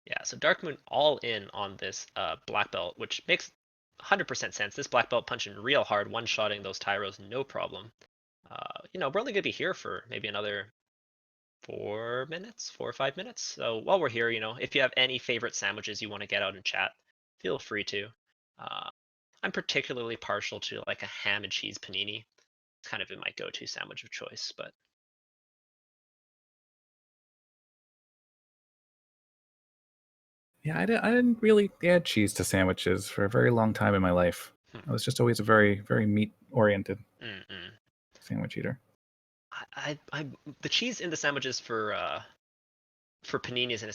Yeah, so Darkmoon all in on this black belt, which makes 100% sense. This black belt punching real hard, one-shotting those Tyros, no problem. We're only going to be here for maybe another 4 or 5 minutes. So while we're here, if you have any favorite sandwiches you want to get out in chat, feel free to. I'm particularly partial to like a ham and cheese panini. It's kind of been my go-to sandwich of choice, but yeah, I didn't really add cheese to sandwiches for a very long time in my life. I was just always a very, very meat-oriented sandwich eater. I the cheese in the sandwiches for paninis, and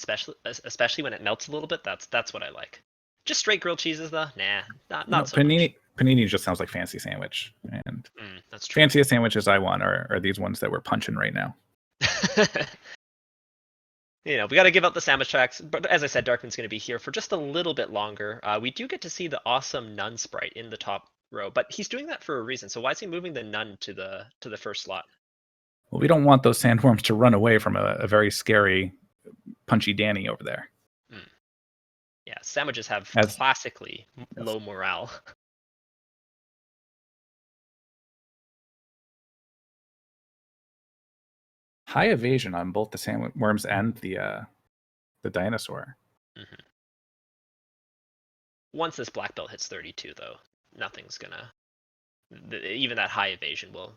especially when it melts a little bit, that's what I like. Just straight grilled cheeses though, not so panini. much. Panini just sounds like fancy sandwich, and that's true. Fanciest sandwiches I want are these ones that we're punching right now. We got to give out the sandwich tracks, but as I said, Darkmoon's going to be here for just a little bit longer. We do get to see the awesome nun sprite in the top row, but he's doing that for a reason. So why is he moving the nun to the first slot? Well, we don't want those sandworms to run away from a very scary, punchy Danny over there. Yeah, sandwiches have classically low morale. High evasion on both the sandworms and the dinosaur. Once this black belt hits 32, though, nothing's gonna. Even that high evasion will,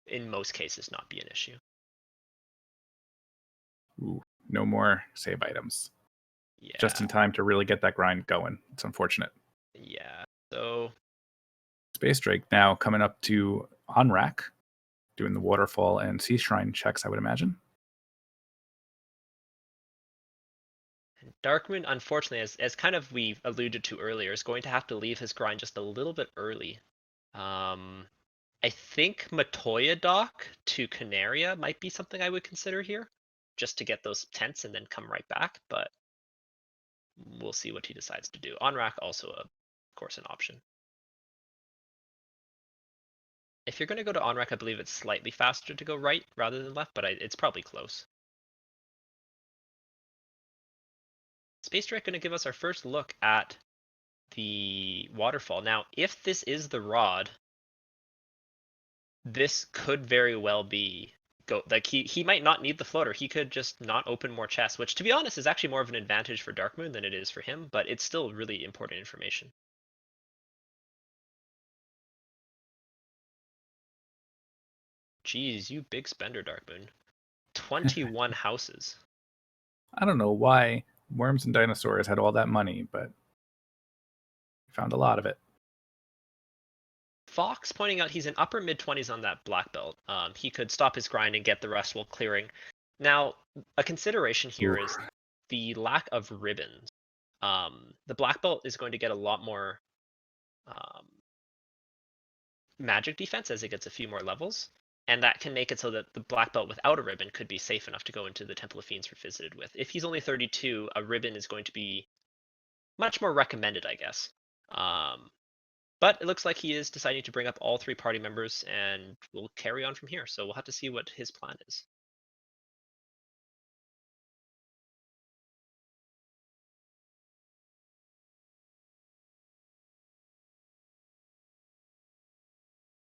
in most cases, not be an issue. Ooh, no more save items. Yeah. Just in time to really get that grind going. It's unfortunate. Yeah. So SpaceDrake now coming up to on rack, doing the waterfall and sea shrine checks, I would imagine. Darkmoon, unfortunately, as kind of we alluded to earlier, is going to have to leave his grind just a little bit early. I think Matoya dock to Canaria might be something I would consider here, just to get those tents and then come right back, but we'll see what he decides to do. On rack also, of course, an option. If you're going to go to on rack, I believe it's slightly faster to go right rather than left, but it's probably close. SpaceDrake going to give us our first look at the waterfall. Now, if this is the rod, this could very well be he might not need the floater. He could just not open more chests, which to be honest is actually more of an advantage for Darkmoon than it is for him, but it's still really important information. Jeez, you big spender, Darkmoon. 21 houses. I don't know why worms and dinosaurs had all that money, but we found a lot of it. Fox pointing out he's in upper mid-20s on that black belt. He could stop his grind and get the rest while clearing. Now, a consideration here is the lack of ribbons. The black belt is going to get a lot more magic defense as it gets a few more levels, and that can make it so that the black belt without a ribbon could be safe enough to go into the Temple of Fiends Revisited with. If he's only 32, a ribbon is going to be much more recommended, I guess. But it looks like he is deciding to bring up all 3 party members, and we'll carry on from here. So we'll have to see what his plan is.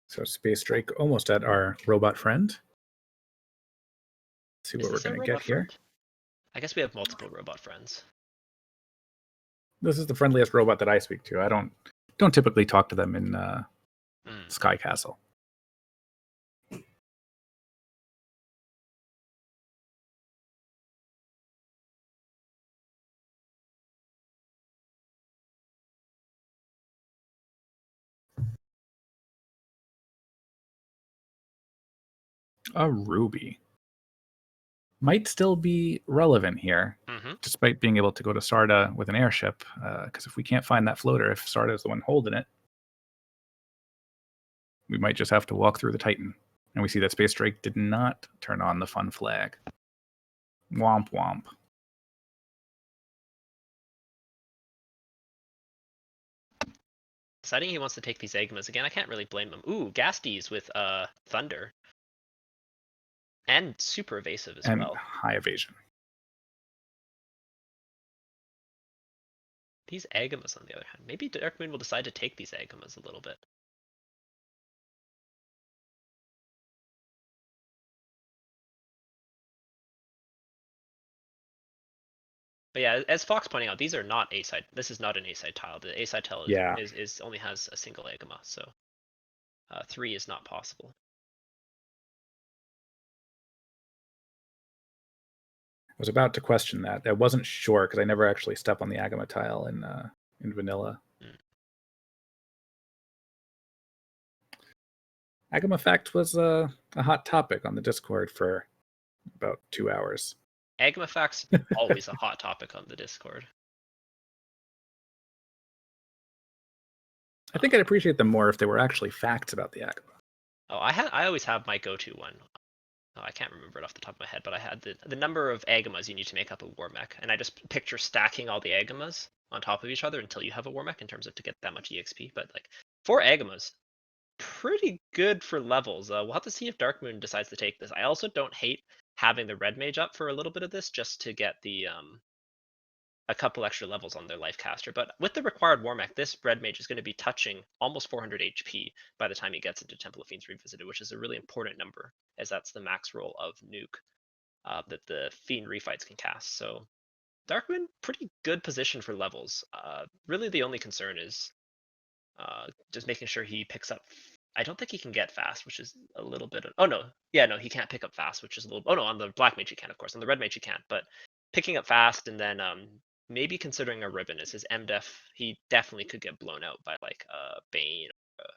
So SpaceDrake almost at our robot friend. Let's see what we're going to get here. I guess we have multiple robot friends. This is the friendliest robot that I speak to. I don't typically talk to them in Sky Castle. a ruby. Might still be relevant here, despite being able to go to Sarda with an airship. Because if we can't find that floater, if Sarda is the one holding it, we might just have to walk through the Titan. And we see that SpaceDrake did not turn on the fun flag. Womp womp. Deciding he wants to take these Agmas again, I can't really blame him. Ooh, Gasties with Thunder. And super evasive as well. High evasion. These Agamas, on the other hand, maybe Darkmoon will decide to take these Agamas a little bit. But yeah, as Fox pointing out, these are not A-side. This is not an A-side tile. The A-side tile is only has a single Agama, so 3 is not possible. I was about to question that. I wasn't sure because I never actually step on the Agama tile in vanilla. Agama Fact was a hot topic on the Discord for about 2 hours. Agama Fact's always a hot topic on the Discord. I think I'd appreciate them more if there were actually facts about the Agama. Oh, I always have my go-to one. Oh, I can't remember it off the top of my head, but I had the number of Agamas you need to make up a war mech, and I just picture stacking all the Agamas on top of each other until you have a war mech in terms of to get that much EXP. But like 4 Agamas, pretty good for levels. We'll have to see if Darkmoon decides to take this. I also don't hate having the red mage up for a little bit of this just to get the a couple extra levels on their life caster. But with the required war mech, this red mage is going to be touching almost 400 HP by the time he gets into Temple of Fiends Revisited, which is a really important number, as that's the max roll of nuke that the Fiend Refights can cast. So Darkmoon, pretty good position for levels. Really the only concern is just making sure he picks up. I don't think he can get fast, which is a little bit. Oh no, yeah, no, he can't pick up fast, which is a little. Oh no, on the black mage he can, of course. On the red mage he can't, but picking up fast and then maybe considering a ribbon as his MDef, he definitely could get blown out by like a Bane or a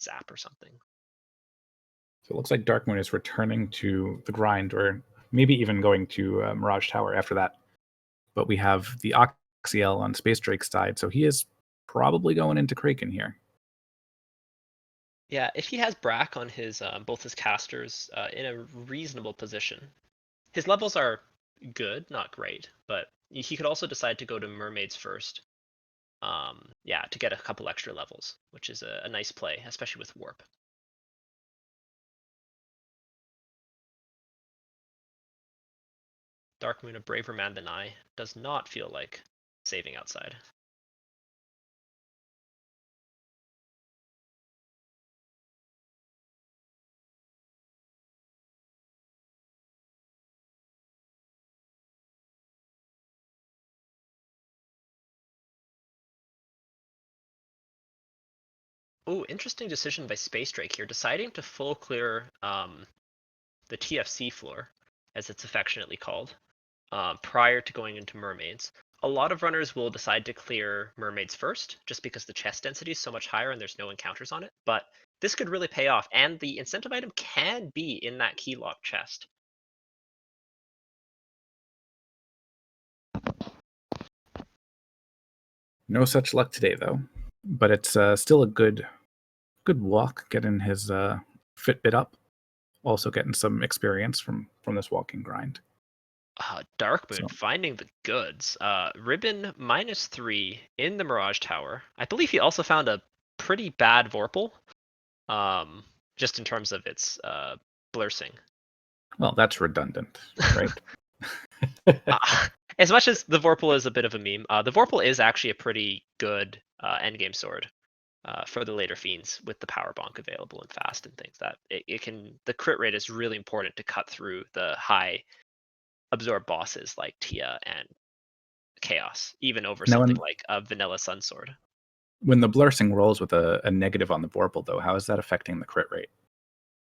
Zap or something. So it looks like Darkmoon is returning to the grind, or maybe even going to Mirage Tower after that. But we have the Oxyel on SpaceDrake's side, so he is probably going into Kraken here. Yeah, if he has Brack on his both his casters in a reasonable position, his levels are good, not great, but he could also decide to go to Mermaids first. Yeah, to get a couple extra levels, which is a nice play, especially with Warp. Darkmoon, a braver man than I, does not feel like saving outside. Oh, interesting decision by SpaceDrake here, deciding to full clear the TFC floor, as it's affectionately called, prior to going into Mermaids. A lot of runners will decide to clear Mermaids first, just because the chest density is so much higher and there's no encounters on it. But this could really pay off, and the incentive item can be in that key lock chest. No such luck today, though. But it's still a good walk, getting his Fitbit up. Also getting some experience from this walking grind. Darkmoon finding the goods. Ribbon -3 in the Mirage Tower. I believe he also found a pretty bad Vorpal, just in terms of its blursing. Well, that's redundant, right? As much as the Vorpal is a bit of a meme, the Vorpal is actually a pretty good endgame sword for the later fiends with the power bonk available and fast and things. That it can. The crit rate is really important to cut through the high absorb bosses like Tia and Chaos, even over something like a vanilla Sun Sword. When the blursing rolls with a negative on the Vorpal, though, how is that affecting the crit rate?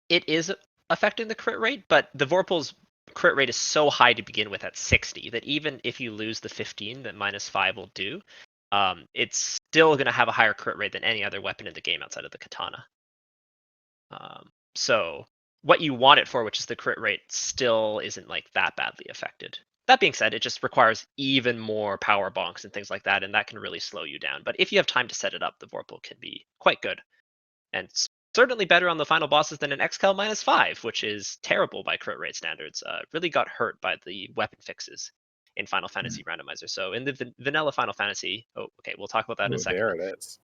It is affecting the crit rate, but the Vorpal's crit rate is so high to begin with at 60 that even if you lose the 15 that -5 will do, it's still going to have a higher crit rate than any other weapon in the game outside of the katana. So what you want it for, which is the crit rate, still isn't like that badly affected. That being said, it just requires even more power bonks and things like that, and that can really slow you down. But if you have time to set it up, the Vorpal can be quite good. And certainly better on the final bosses than an XCal -5, which is terrible by crit rate standards. Really got hurt by the weapon fixes in Final Fantasy Randomizer. So in the vanilla Final Fantasy, oh, okay, we'll talk about that in a Ooh, second. there it is.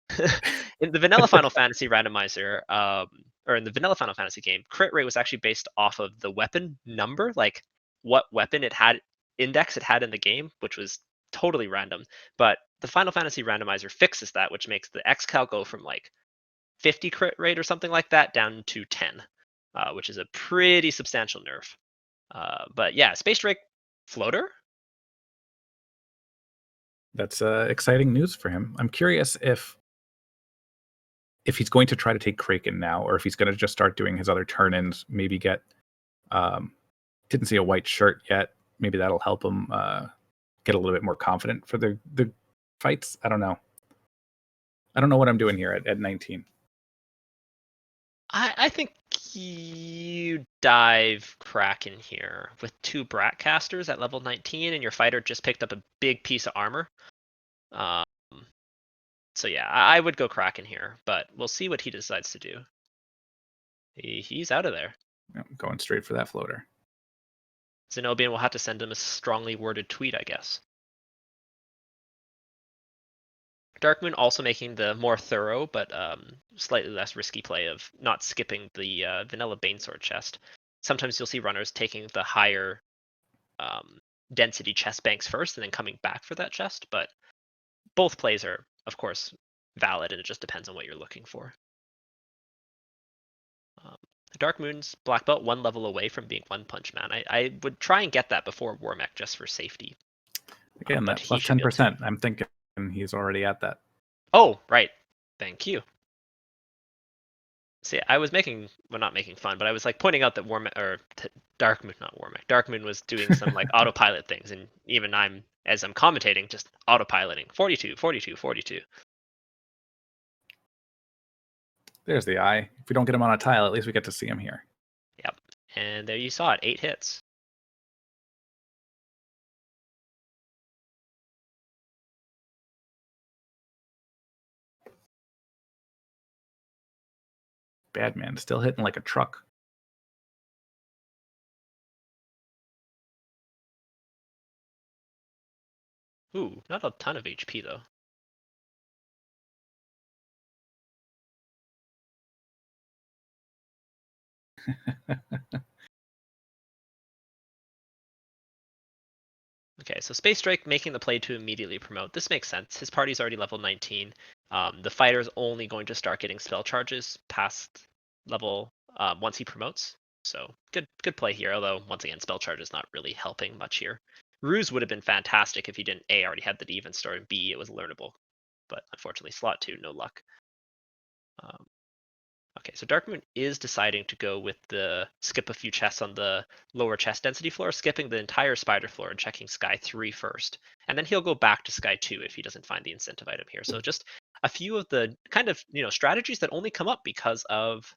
In the vanilla Final Fantasy Randomizer, or in the vanilla Final Fantasy game, crit rate was actually based off of the weapon number, like what weapon it had index it had in the game, which was totally random. But the Final Fantasy Randomizer fixes that, which makes the XCal go from like 50 crit rate or something like that down to 10, which is a pretty substantial nerf. But yeah, SpaceDrake floater. That's exciting news for him. I'm curious if he's going to try to take Kraken now, or if he's going to just start doing his other turn-ins. Maybe get didn't see a white shirt yet. Maybe that'll help him get a little bit more confident for the fights. I don't know. I don't know what I'm doing here at 19. I think you dive Kraken here with 2 Brat casters at level 19, and your fighter just picked up a big piece of armor. So yeah, I would go Kraken here, but we'll see what he decides to do. He's out of there. Yeah, I'm going straight for that floater. Zenobian will have to send him a strongly worded tweet, I guess. Darkmoon also making the more thorough but slightly less risky play of not skipping the vanilla Banesword chest. Sometimes you'll see runners taking the higher density chest banks first and then coming back for that chest, but both plays are, of course, valid, and it just depends on what you're looking for. Darkmoon's black belt 1 level away from being One Punch Man. I would try and get that before Warmech just for safety. Again, that plus 10%. I'm thinking he's already at that. Oh, right. Thank you. See, I was not making fun, but I was like pointing out that Darkmoon was doing some like autopilot things, and even as I'm commentating, just autopiloting 42, 42, 42. There's the eye. If we don't get him on a tile, at least we get to see him here. Yep. And there you saw it, 8 hits. Bad man, still hitting like a truck. Ooh, not a ton of HP though. Okay, so SpaceDrake making the play to immediately promote. This makes sense. His party's already level 19. The fighter's only going to start getting spell charges past level once he promotes. So good play here, although once again, spell charge is not really helping much here. Ruse would have been fantastic if he didn't A, already had the even store, and B, it was learnable. But unfortunately, slot 2, no luck. Okay, so Darkmoon is deciding to go with the skip a few chests on the lower chest density floor, skipping the entire spider floor and checking Sky 3 first. And then he'll go back to Sky 2 if he doesn't find the incentive item here. So just a few of the kind of, strategies that only come up because of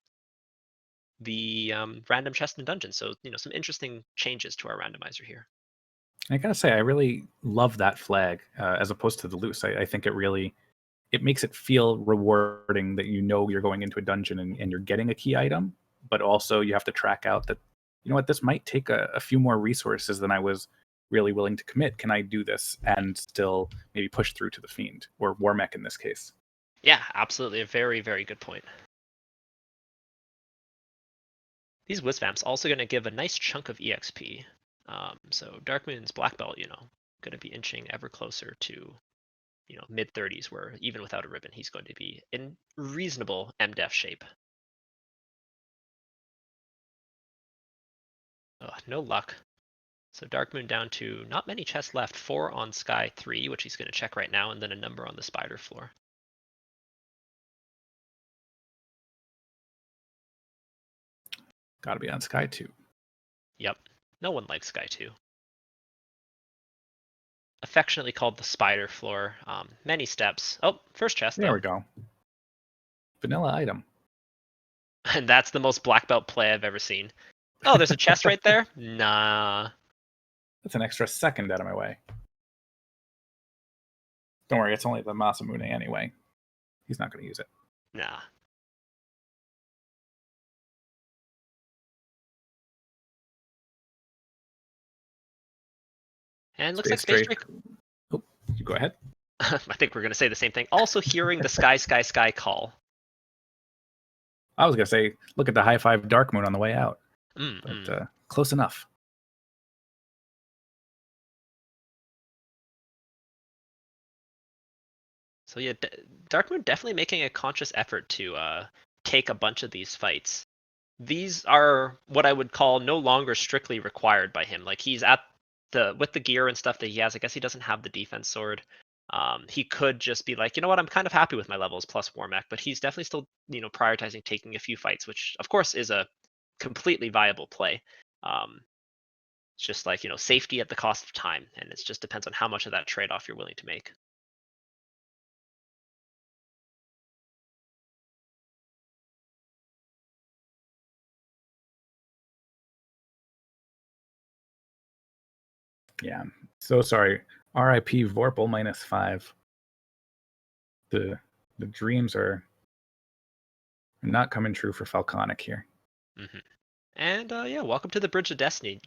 the random chest and dungeon. So, some interesting changes to our randomizer here. I gotta say, I really love that flag as opposed to the loose. I think it makes it feel rewarding that you're going into a dungeon and you're getting a key item, but also you have to track out that, this might take a few more resources than I was really willing to commit. Can I do this and still maybe push through to the Fiend or Warmech in this case? Yeah, absolutely. A very, very good point. These Wisvamps also going to give a nice chunk of EXP. So Darkmoon's black belt, going to be inching ever closer to mid 30s, where even without a ribbon, he's going to be in reasonable MDef shape. Oh, no luck. So Darkmoon down to not many chests left, 4 on Sky 3, which he's going to check right now, and then a number on the spider floor. Got to be on Sky 2. Yep. No one likes Sky 2. Affectionately called the spider floor. Many steps. Oh, first chest. There we go. Vanilla item. And that's the most black belt play I've ever seen. Oh, there's a chest right there? Nah. That's an extra second out of my way. Don't worry, it's only the Masamune anyway. He's not going to use it. Nah. And looks like SpaceDrake. Oh, you go ahead. I think we're going to say the same thing. Also hearing the sky call. I was going to say, look at the high five Darkmoon on the way out. But close enough. So yeah, Darkmoon definitely making a conscious effort to take a bunch of these fights. These are what I would call no longer strictly required by him. Like he's at with the gear and stuff that he has. I guess he doesn't have the defense sword. He could just be like, you know what, I'm kind of happy with my levels plus Warmech, but he's definitely still, prioritizing taking a few fights, which of course is a completely viable play. It's just like, safety at the cost of time, and it just depends on how much of that trade-off you're willing to make. Yeah, so sorry. R.I.P. Vorpal -5. The dreams are not coming true for Falconic here. Mm-hmm. And yeah, welcome to the Bridge of Destiny.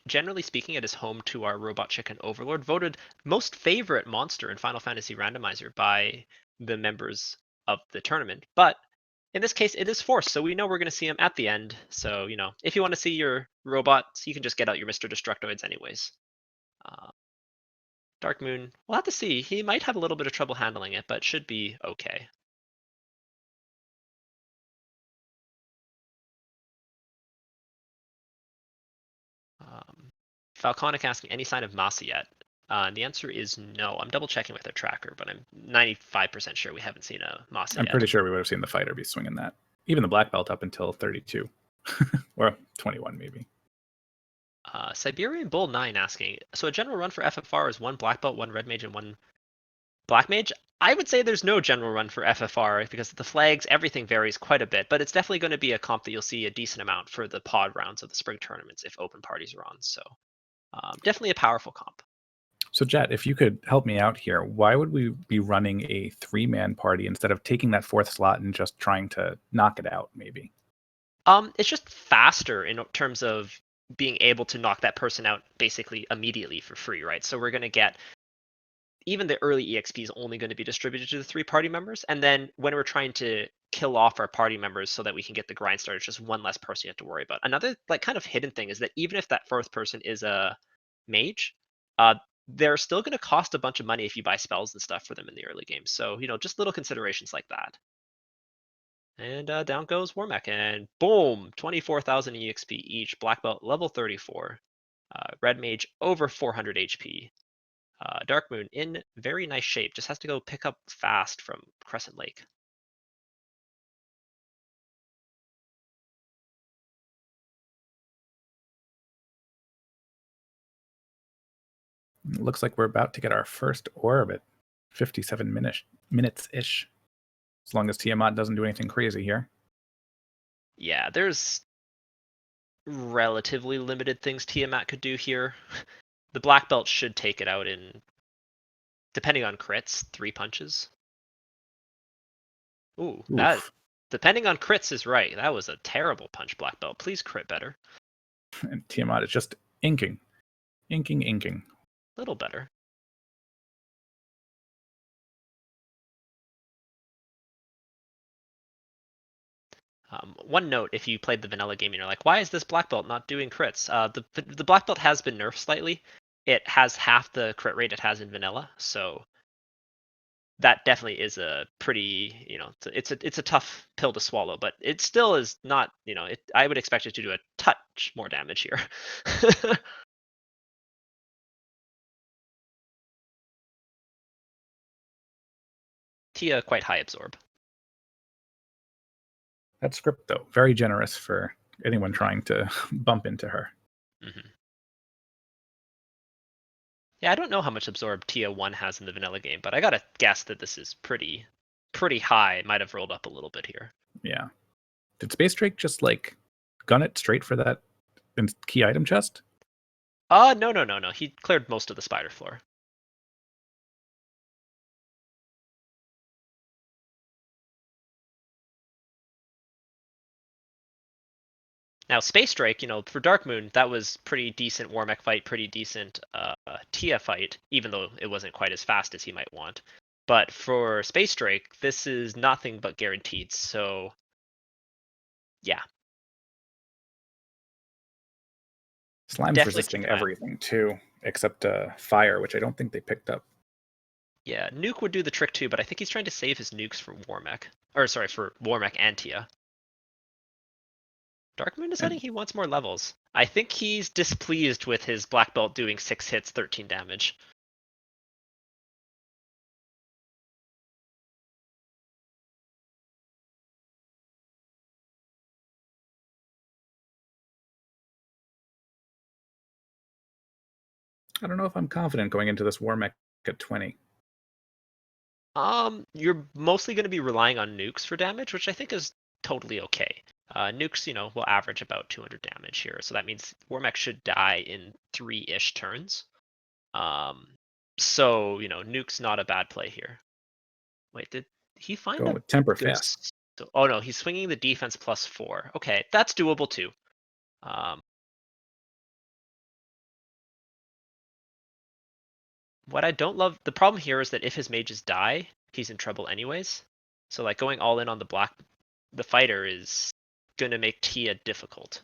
Generally speaking, it is home to our Robot Chicken Overlord, voted most favorite monster in Final Fantasy Randomizer by the members of the tournament. But in this case, it is forced, so we know we're going to see him at the end. So, if you want to see your robots, you can just get out your Mr. Destructoids anyways. Darkmoon, we'll have to see. He might have a little bit of trouble handling it, but should be okay. Falconic asking any sign of Masa yet? The answer is no. I'm double checking with their tracker, but I'm 95% sure we haven't seen a Masa I'm yet. pretty sure we would have seen the fighter be swinging that. Even the black belt up until 32 or 21 maybe. Siberian Bull 9 asking, so a general run for FFR is one black belt, one red mage, and one black mage? I would say there's no general run for FFR because the flags, everything varies quite a bit, but it's definitely going to be a comp that you'll see a decent amount for the pod rounds of the spring tournaments if open parties are on. So definitely a powerful comp. So Jet, if you could help me out here, why would we be running a 3-man party instead of taking that 4th slot and just trying to knock it out maybe? It's just faster in terms of being able to knock that person out basically immediately for free, right? So we're going to get even the early EXP is only going to be distributed to the 3 party members. And then when we're trying to kill off our party members so that we can get the grind started, it's just one less person you have to worry about. Another like kind of hidden thing is that even if that 4th person is a mage, they're still going to cost a bunch of money if you buy spells and stuff for them in the early game. So, just little considerations like that. And down goes Warmech, and boom, 24,000 EXP each. Black belt level 34. Red mage over 400 HP. Darkmoon in very nice shape. Just has to go pick up fast from Crescent Lake. It looks like we're about to get our first orb at 57 minutes-ish. As long as Tiamat doesn't do anything crazy here. Yeah, there's relatively limited things Tiamat could do here. The black belt should take it out in, depending on crits, 3 punches. Ooh, that, depending on crits is right. That was a terrible punch, black belt. Please crit better. And Tiamat is just inking. Inking. A little better. One note, if you played the vanilla game and you're like, why is this black belt not doing crits? The black belt has been nerfed slightly. It has half the crit rate it has in vanilla, so that definitely is a pretty, it's a tough pill to swallow, but it still is not, I would expect it to do a touch more damage here. Tia quite high absorb. That script, though, very generous for anyone trying to bump into her. Mm-hmm. Yeah, I don't know how much absorb Tia 1 has in the vanilla game, but I gotta guess that this is pretty high. It might have rolled up a little bit here. Yeah. Did SpaceDrake just like gun it straight for that key item chest? No. He cleared most of the spider floor. Now, SpaceDrake, for Darkmoon, that was pretty decent Warmech fight, pretty decent Tia fight, even though it wasn't quite as fast as he might want. But for SpaceDrake, this is nothing but guaranteed, so yeah. Slime's Definitely resisting keep an eye on. everything too, except fire, which I don't think they picked up. Yeah, Nuke would do the trick too, but I think he's trying to save his nukes for Warmech. Or sorry, for Warmech and Tia. Darkmoon deciding he wants more levels. I think he's displeased with his black belt doing 6 hits, 13 damage. I don't know if I'm confident going into this Warmech at 20. You're mostly going to be relying on nukes for damage, which I think is totally okay. Nukes, will average about 200 damage here, so that means Warmech should die in 3-ish turns. So, Nuke's not a bad play here. Wait, did he find Going a with temper good... fast. Oh no, he's swinging the defense +4. Okay, that's doable too. What I don't love, the problem here is that if his mages die, he's in trouble anyways. So like going all in on the fighter is gonna make Tia difficult.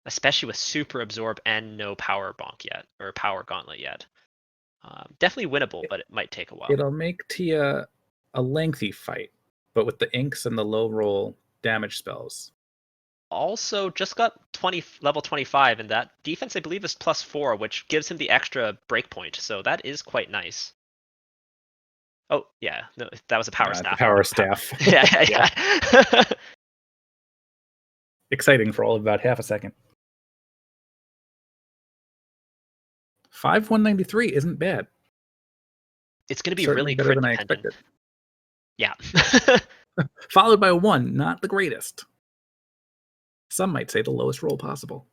Especially with super absorb and no power bonk yet, or power gauntlet yet. Definitely winnable, but it might take a while. It'll make Tia a lengthy fight, but with the inks and the low roll damage spells. Also, just got level 25, and that defense I believe is +4, which gives him the extra breakpoint. So that is quite nice. Oh yeah, no, that was a power staff. Power staff. Yeah. Exciting for all of about half a second. 5,193 isn't bad. It's going to be Certainly really better crit than dependent. I expected. Yeah. Followed by a 1, not the greatest. Some might say the lowest roll possible.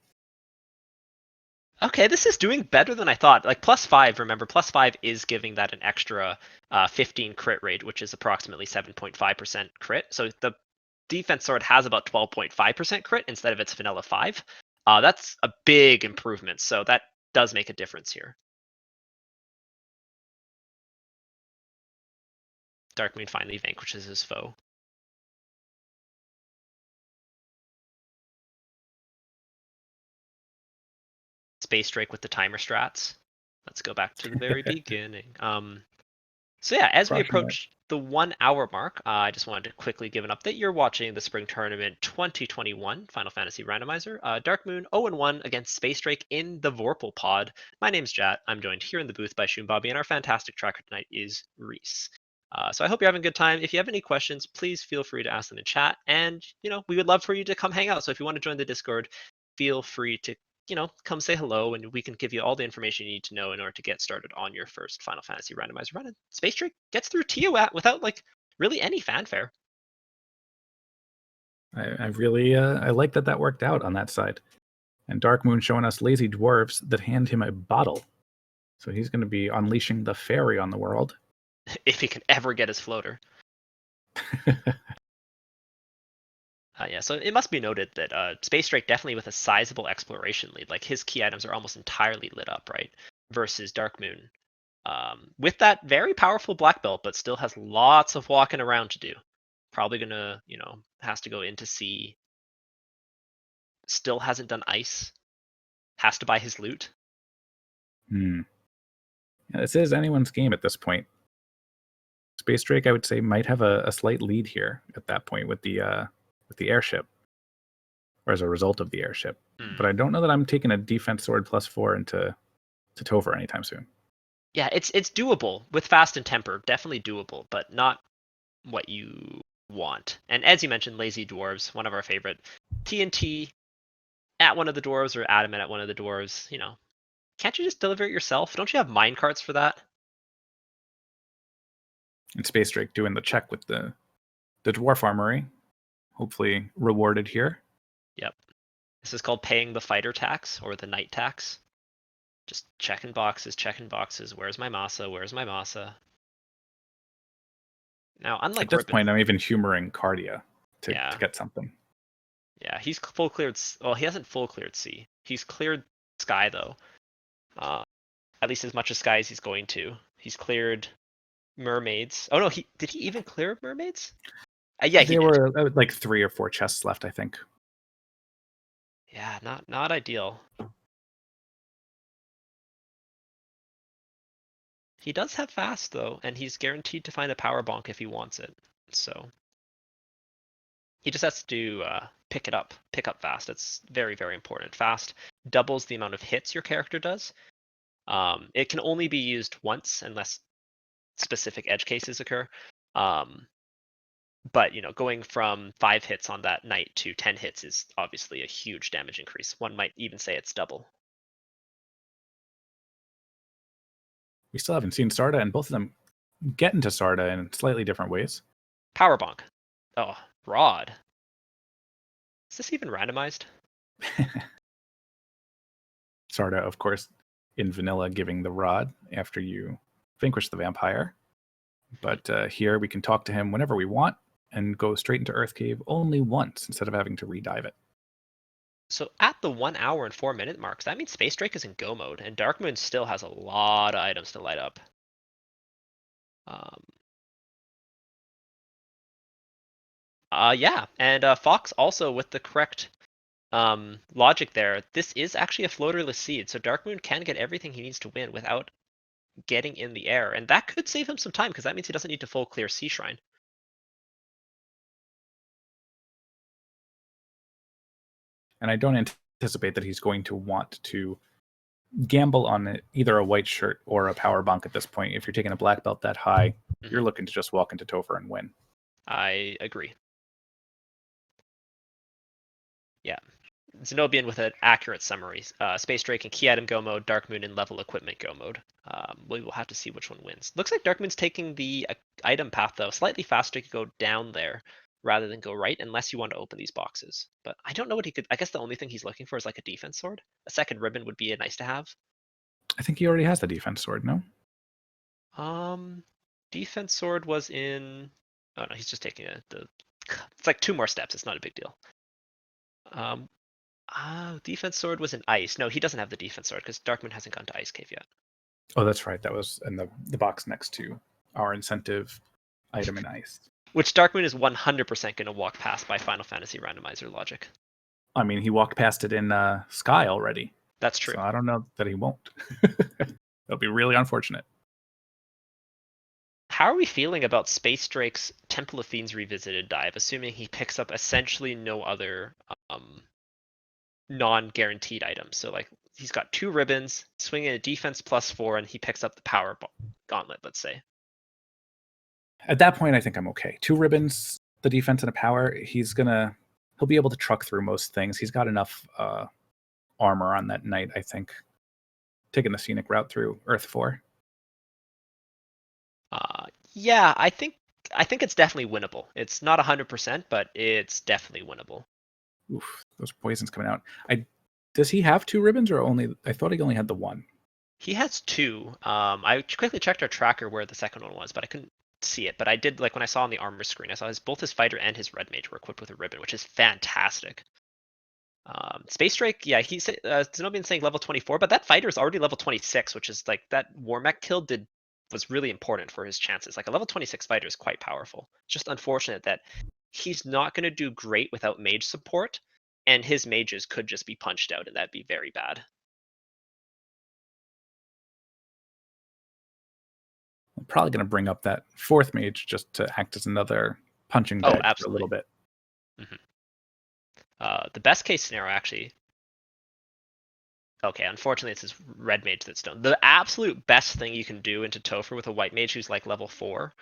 Okay, this is doing better than I thought. Like +5, remember, +5 is giving that an extra 15 crit rate, which is approximately 7.5% crit. So the defense sword has about 12.5% crit instead of its vanilla 5. That's a big improvement, so that does make a difference here. Darkmoon finally vanquishes his foe. SpaceDrake with the timer strats. Let's go back to the very beginning. So yeah, as we approach the 1 hour mark, I just wanted to quickly give an update. You're watching the Spring Tournament 2021 Final Fantasy Randomizer. Darkmoon 0-1 against SpaceDrake in the Vorpal pod. My name's Jat. I'm joined here in the booth by Shoombobby, and our fantastic tracker tonight is Reese. So I hope you're having a good time. If you have any questions, please feel free to ask them in chat. And, we would love for you to come hang out. So if you want to join the Discord, feel free to come say hello, and we can give you all the information you need to know in order to get started on your first Final Fantasy Randomizer run. And SpaceDrake gets through Tia without really any fanfare. I really I like that worked out on that side. And Darkmoon showing us lazy dwarves that hand him a bottle. So he's going to be unleashing the fairy on the world. If he can ever get his floater. Yeah, so it must be noted that SpaceDrake definitely with a sizable exploration lead. Like his key items are almost entirely lit up, right? Versus Darkmoon, with that very powerful black belt, but still has lots of walking around to do. Probably gonna, has to go into sea. Still hasn't done ice. Has to buy his loot. Yeah, this is anyone's game at this point. SpaceDrake, I would say, might have a slight lead here at that point with the airship, or as a result of the airship. But I don't know that I'm taking a defense sword +4 into Topher anytime soon. Yeah, it's doable with fast and temper, definitely doable, but not what you want. And as you mentioned, lazy dwarves, one of our favorite. TNT at one of the dwarves or adamant at one of the dwarves. Can't you just deliver it yourself? Don't you have minecarts for that? And SpaceDrake doing the check with the dwarf armory, hopefully rewarded here. Yep. This is called paying the fighter tax or the knight tax. Just checking boxes, checking boxes. Where's my Masa? Where's my Masa? Now, unlike At this Ribbon, point, I'm even humoring Cardia to get something. Yeah, he's full cleared. Well, he hasn't full cleared C. He's cleared Sky though. At least as much as Sky as he's going to. He's cleared mermaids. Oh no, did he even clear mermaids? Yeah, he there did. were like 3 or 4 chests left, I think. Yeah, not ideal. He does have fast though, and he's guaranteed to find a power bonk if he wants it. So he just has to pick up fast. It's very, very important. Fast doubles the amount of hits your character does. It can only be used once unless specific edge cases occur. But going from 5 hits on that knight to 10 hits is obviously a huge damage increase. One might even say it's double. We still haven't seen Sarda, and both of them get into Sarda in slightly different ways. Power bonk. Oh, rod. Is this even randomized? Sarda, of course, in vanilla, giving the rod after you vanquish the vampire. But here we can talk to him whenever we want and go straight into Earth Cave only once instead of having to redive it. So at the 1 hour and 4 minute marks, that means SpaceDrake is in go mode, and Darkmoon still has a lot of items to light up. Yeah, and Fox also with the correct logic there. This is actually a floaterless seed, so Darkmoon can get everything he needs to win without getting in the air, and that could save him some time because that means he doesn't need to full clear Sea Shrine. And I don't anticipate that he's going to want to gamble on either a white shirt or a power bonk at this point. If you're taking a black belt that high, you're looking to just walk into Topher and win. I agree. Yeah. Zenobian with an accurate summary. SpaceDrake in key item go mode, Darkmoon in level equipment go mode. We will have to see which one wins. Looks like Darkmoon's taking the item path though, slightly faster to go down there rather than go right, unless you want to open these boxes. But I don't know what he could. I guess the only thing he's looking for is like a defense sword. A second ribbon would be a nice to have. I think he already has the defense sword, no? Defense sword was in. Oh no, he's just taking it's like 2 more steps. It's not a big deal. Defense sword was in ice. No, he doesn't have the defense sword because Darkmoon hasn't gone to Ice Cave yet. Oh, that's right. That was in the box next to our incentive item in ice. Which Darkmoon is 100% going to walk past by Final Fantasy randomizer logic. I mean, he walked past it in Sky already. That's true. So I don't know that he won't. That'll be really unfortunate. How are we feeling about SpaceDrake's Temple of Fiends Revisited dive, assuming he picks up essentially no other non-guaranteed items? So like he's got 2 ribbons, swinging a defense +4, and he picks up the power gauntlet, let's say. At that point, I think I'm okay. 2 ribbons, the defense and a power. He'll be able to truck through most things. He's got enough armor on that knight, I think. Taking the scenic route through Earth 4. Yeah, I think it's definitely winnable. It's not 100%, but it's definitely winnable. Oof, those poisons coming out. Does he have 2 ribbons or only? I thought he only had the 1. He has 2. I quickly checked our tracker where the second one was, but I couldn't see it. But I did, like when I saw on the armor screen, I saw both his fighter and his red mage were equipped with a ribbon, which is fantastic. SpaceDrake, yeah, he's Zenobian's saying level 24, but that fighter is already level 26, which is like that Warmech kill was really important for his chances. Like a level 26 fighter is quite powerful. It's just unfortunate that he's not going to do great without mage support, and his mages could just be punched out, and that'd be very bad. I'm probably going to bring up that 4th mage just to act as another punching bag for a little bit. The best case scenario, actually. Okay, unfortunately, it's his red mage that's stoned. The absolute best thing you can do into Topher with a white mage who's like level 4,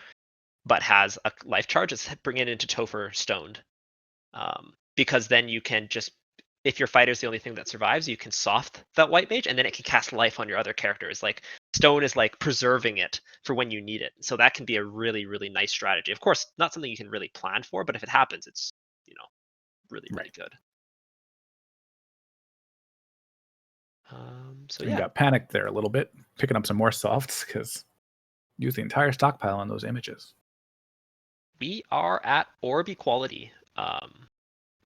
but has a life charge, is bring it into Topher stoned. Because then you can just, if your fighter's the only thing that survives, you can soft that white mage, and then it can cast life on your other characters. Like stone is like preserving it for when you need it. So that can be a really, really nice strategy. Of course, not something you can really plan for, but if it happens, it's really Right. good. So You yeah, got panicked there a little bit, picking up some more softs because use the entire stockpile on those images. we are at orb equality.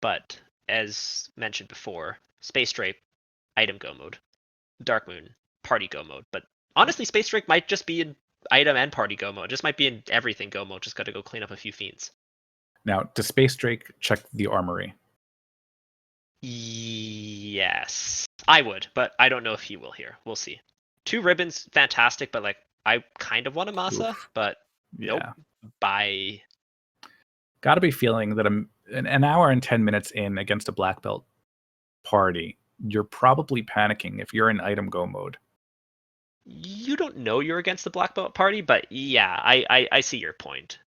But as mentioned before, SpaceDrake item go mode, Darkmoon party go mode. But honestly, SpaceDrake might just be in item and party go mode. Just might be in everything go mode. Just got to go clean up a few fiends. Now, does SpaceDrake check the armory? Yes, I would, but I don't know if he will here. We'll see. 2 ribbons, fantastic, but like I kind of want a Masa, Oof. but nope. Yeah. Bye. Got to be feeling that an hour and 10 minutes in against a black belt party, you're probably panicking if you're in item go mode. You don't know you're against the black belt party, but yeah, I see your point.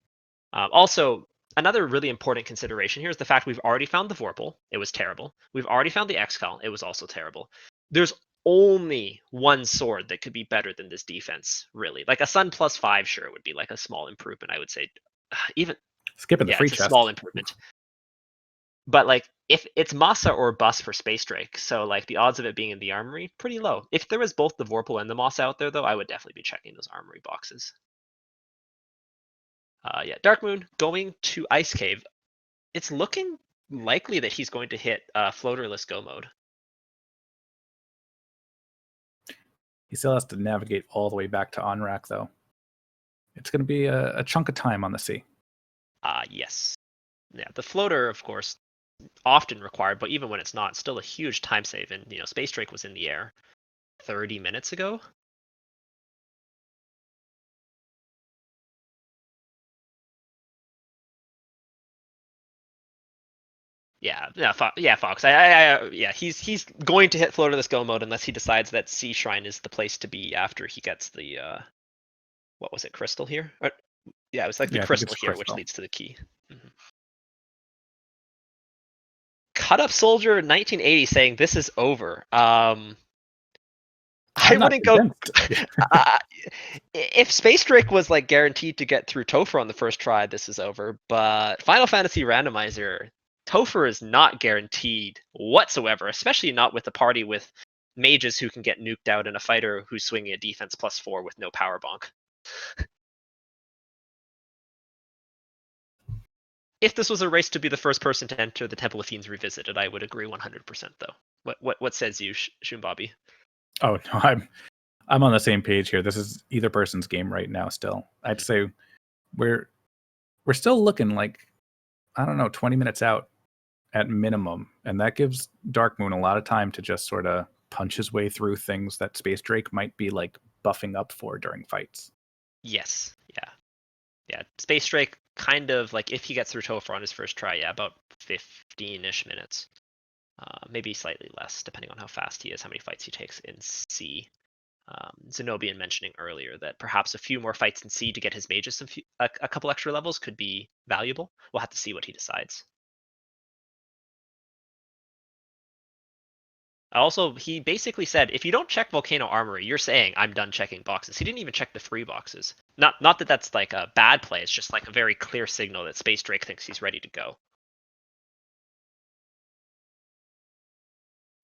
Also, another really important consideration here is the fact we've already found the Vorpal. It was terrible. We've already found the Excalibur. It was also terrible. There's only one sword that could be better than this defense, really. Like a Sun +5, sure, would be like a small improvement, I would say. Even, Skipping the yeah, free it's a small chest. improvement. But like, if it's Masa or bust for Spacedrake, so like the odds of it being in the armory, pretty low. If there was both the Vorpal and the Masa out there, though, I would definitely be checking those armory boxes. Yeah, Darkmoon going to Ice Cave. It's looking likely that he's going to hit floaterless go mode. He still has to navigate all the way back to on-rack, though. It's going to be a chunk of time on the sea. Yes. Yeah, the floater, of course, often required, but even when it's not, still a huge time save. And, SpaceDrake was in the air 30 minutes ago. Yeah, Fox. Yeah, he's going to hit floaterless go mode unless he decides that Sea Shrine is the place to be after he gets the what was it, crystal here? Yeah, it was like the Yeah, I think crystal it's here, which crystal. leads to the key. Mhm. Cut Up Soldier 1980 saying this is over. I I'm not wouldn't go. convinced. Uh, if Space Drake was like guaranteed to get through Topher on the first try, this is over. But Final Fantasy Randomizer, Topher is not guaranteed whatsoever, especially not with a party with mages who can get nuked out and a fighter who's swinging a defense +4 with no power bonk. If this was a race to be the first person to enter the Temple of Fiends Revisited, I would agree 100%. Though, what says you, Shumbabi? Oh no, I'm on the same page here. This is either person's game right now. Still, I'd say we're still looking like, I don't know, 20 minutes out at minimum, and that gives Darkmoon a lot of time to just sort of punch his way through things that SpaceDrake might be like buffing up for during fights. Yes, yeah. Space Drake kind of like if he gets through Topher on his first try, yeah, about 15-ish minutes. Maybe slightly less, depending on how fast he is, how many fights he takes in C. Zenobian mentioning earlier that perhaps a few more fights in C to get his mages a couple extra levels could be valuable. We'll have to see what he decides. Also, he basically said, if you don't check Volcano Armory, you're saying I'm done checking boxes. He didn't even check the free boxes. Not that that's like a bad play. It's just like a very clear signal that Space Drake thinks he's ready to go.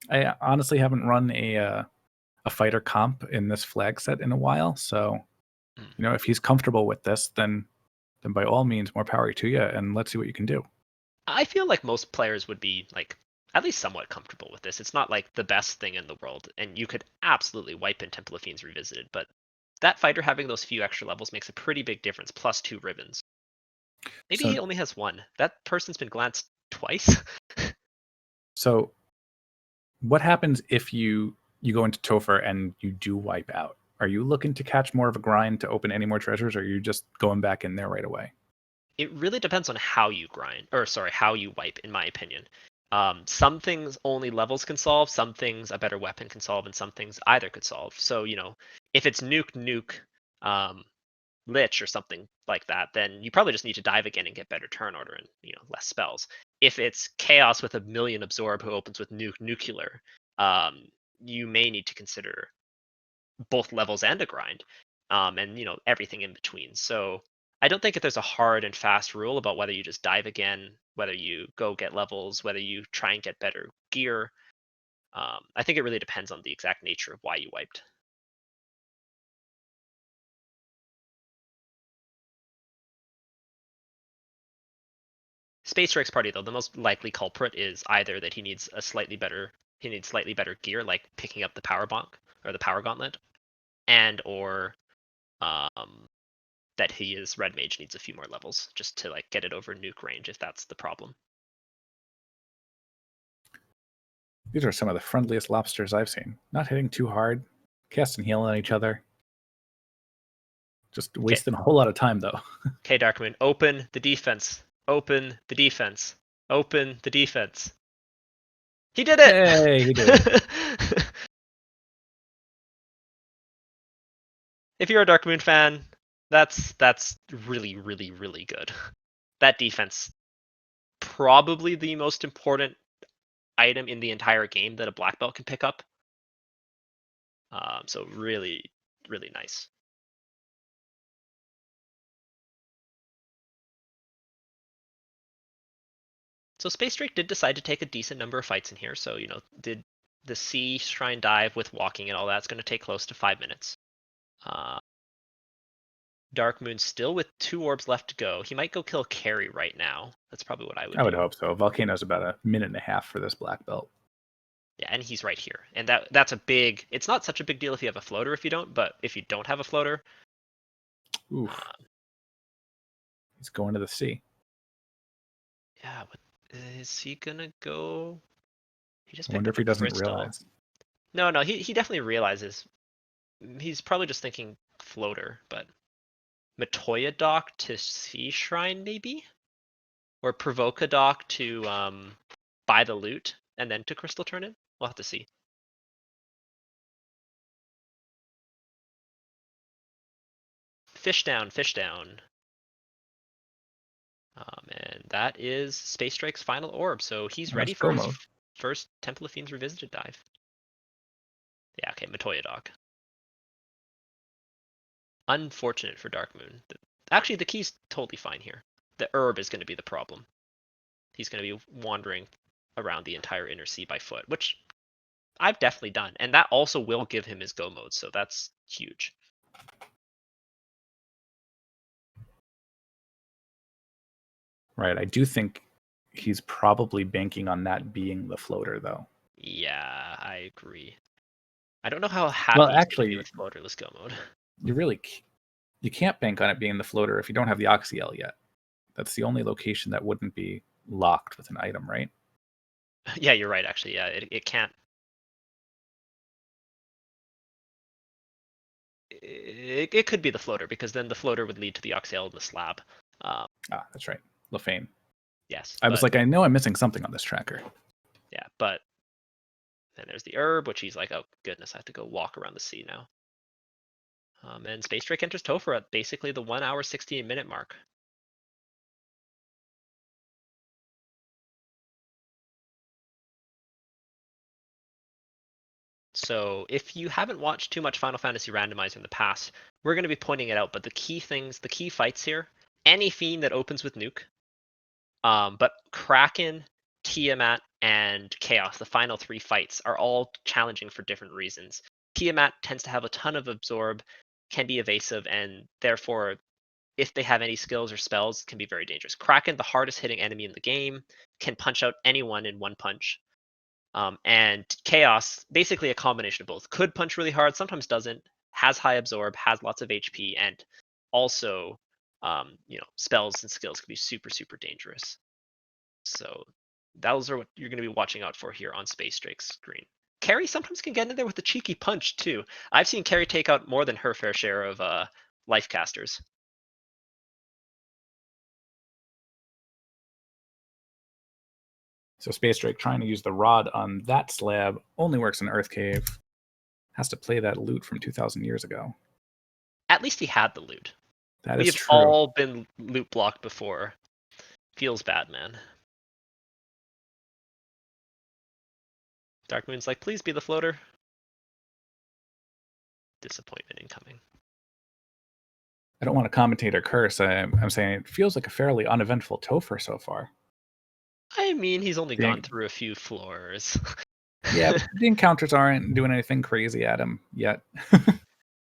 I honestly haven't run a fighter comp in this flag set in a while, so if he's comfortable with this, then by all means, more power to you, and let's see what you can do. I feel like most players would be like at least somewhat comfortable with this. It's not like the best thing in the world, and you could absolutely wipe in Temple of Fiends Revisited, but that fighter having those few extra levels makes a pretty big difference, plus 2 ribbons. Maybe he only has 1. That person's been glanced twice. So what happens if you go into Topher and you do wipe out? Are you looking to catch more of a grind to open any more treasures, or are you just going back in there right away? It really depends on how you grind, or sorry, how you wipe, in my opinion. Some things only levels can solve, some things a better weapon can solve, and some things either could solve. So, if it's nuke, lich or something like that, then you probably just need to dive again and get better turn order and less spells. If it's chaos with a million absorb who opens with nuclear, you may need to consider both levels and a grind, and everything in between. So I don't think that there's a hard and fast rule about whether you just dive again, whether you go get levels, whether you try and get better gear. I think it really depends on the exact nature of why you wiped. SpaceDrake's party, though, the most likely culprit is either that he needs slightly better gear, like picking up the power bonk or the power gauntlet, and or that his red mage needs a few more levels just to like get it over nuke range if that's the problem. These are some of the friendliest lobsters I've seen. Not hitting too hard, casting heal on each other. Just wasting a whole lot of time, though. Okay, Darkmoon, open the defense. Open the defense. Open the defense. He did it! Hey, he did it. If you're a Darkmoon fan, that's really, really, really good. That defense, probably the most important item in the entire game that a black belt can pick up. So really, really nice. So SpaceDrake did decide to take a decent number of fights in here. So, did the Sea Shrine dive with walking and all that's going to take close to 5 minutes. Darkmoon still with 2 orbs left to go. He might go kill Carry right now. That's probably what I would do. I would hope so. Volcano's about a minute and a half for this black belt. Yeah, and he's right here. And that's a big... It's not such a big deal if you have a floater if you don't, but if you don't have a floater... Oof. He's going to the sea. Yeah, but is he gonna go... He just I wonder if he doesn't realize. No, he definitely realizes. He's probably just thinking floater, but... Matoya dock to Sea Shrine, maybe? Or Provoke a dock to buy the loot, and then to Crystal Turn-In? We'll have to see. Fish down, fish down. And that is SpaceDrake's final orb, so he's ready for his first Temple of Fiends Revisited dive. Yeah, okay, Matoya dock. Unfortunate for Darkmoon. Actually, the key's totally fine here. The herb is going to be the problem. He's going to be wandering around the entire inner sea by foot, which I've definitely done. And that also will give him his go mode, so that's huge. Right, I do think he's probably banking on that being the floater, though. Yeah, I agree. I don't know how happy he's going to be with floaterless go mode. You can't bank on it being the floater if you don't have the Oxyel yet. That's the only location that wouldn't be locked with an item, right? Yeah, you're right, actually. Yeah, it can't. It could be the floater, because then the floater would lead to the Oxyel and the slab. That's right. Lefane. Yes. I was like, I know I'm missing something on this tracker. Yeah, but then there's the herb, which he's like, oh goodness, I have to go walk around the sea now. And SpaceDrake enters Topher at basically the 1 hour 68-minute mark. So if you haven't watched too much Final Fantasy Randomizer in the past, we're going to be pointing it out. But the key fights here, any fiend that opens with nuke, but Kraken, Tiamat, and Chaos, the final 3 fights, are all challenging for different reasons. Tiamat tends to have a ton of absorb, can be evasive, and therefore, if they have any skills or spells, can be very dangerous. Kraken, the hardest hitting enemy in the game, can punch out anyone in one punch. And Chaos, basically a combination of both. Could punch really hard, sometimes doesn't, has high absorb, has lots of HP, and also, spells and skills can be super, super dangerous. So those are what you're going to be watching out for here on SpaceDrake's screen. Carrie sometimes can get in there with a cheeky punch too. I've seen Carrie take out more than her fair share of life casters. So SpaceDrake trying to use the rod on that slab only works in Earth Cave. Has to play that loot from 2,000 years ago. At least he had the loot. That is true. We've all been loot blocked before. Feels bad, man. Darkmoon's like, please be the floater. Disappointment incoming. I don't want to commentate or curse. I'm saying it feels like a fairly uneventful Topher so far. I mean, he's only Being- gone through a few floors. Yeah, but the encounters aren't doing anything crazy at him yet.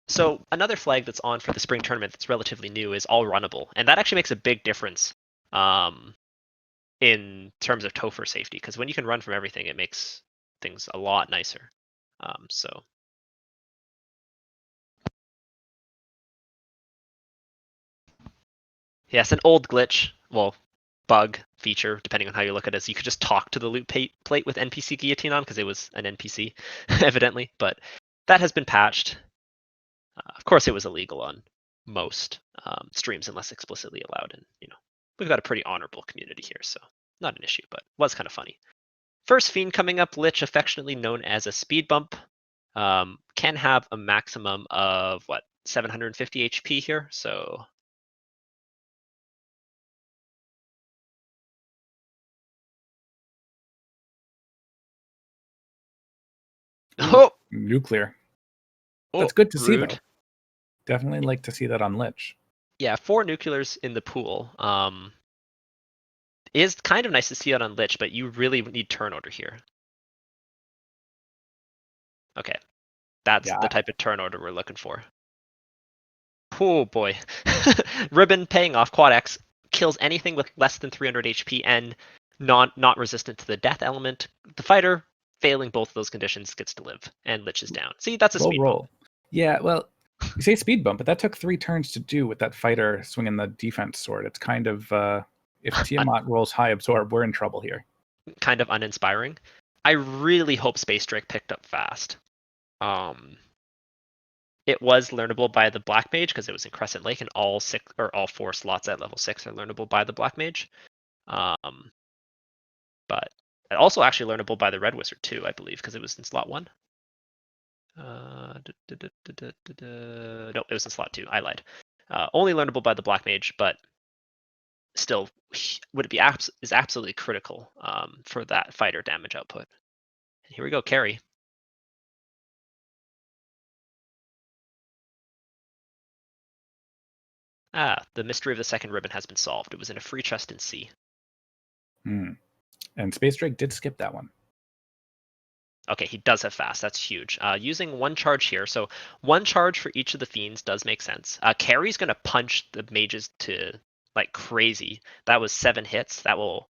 So another flag that's on for the spring tournament that's relatively new is all runnable, and that actually makes a big difference in terms of Topher safety, because when you can run from everything, it makes things a lot nicer. So yes, an old glitch, well, bug feature, depending on how you look at it, is you could just talk to the loot plate with NPC guillotine on because it was an NPC, evidently, but that has been patched. Of course, it was illegal on most streams unless explicitly allowed, and we've got a pretty honorable community here, so not an issue, but was kind of funny. First fiend coming up, Lich, affectionately known as a speed bump, can have a maximum of 750 HP here, so Ooh, nuclear. That's good to see, rude. though. Definitely like to see that on Lich. Yeah, 4 nuclears in the pool. Is kind of nice to see it on Lich, but you really need turn order here. Okay, that's the type of turn order we're looking for. Oh boy. Ribbon paying off. Quad X kills anything with less than 300 HP and not resistant to the death element. The fighter, failing both of those conditions, gets to live, and Lich is down. See, that's a speed roll. bump. Yeah, well, you say speed bump, but that took 3 turns to do with that fighter swinging the defense sword. It's kind of, if Tiamat rolls high absorb, we're in trouble here. Kind of uninspiring. I really hope SpaceDrake picked up fast. It was learnable by the Black Mage because it was in Crescent Lake, and all 4 slots at level 6 are learnable by the Black Mage. But also actually learnable by the Red Wizard too, I believe, because it was in slot 1. No, it was in slot 2. I lied. Only learnable by the Black Mage, but still would it be is absolutely critical for that fighter damage output. And here we go, carry. The mystery of the second ribbon has been solved. It was in a free chest in C. And SpaceDrake did skip that one. Okay, he does have fast. That's huge. Using 1 charge here. So 1 charge for each of the fiends does make sense. Carry's going to punch the mages to like crazy. That was 7 hits. That will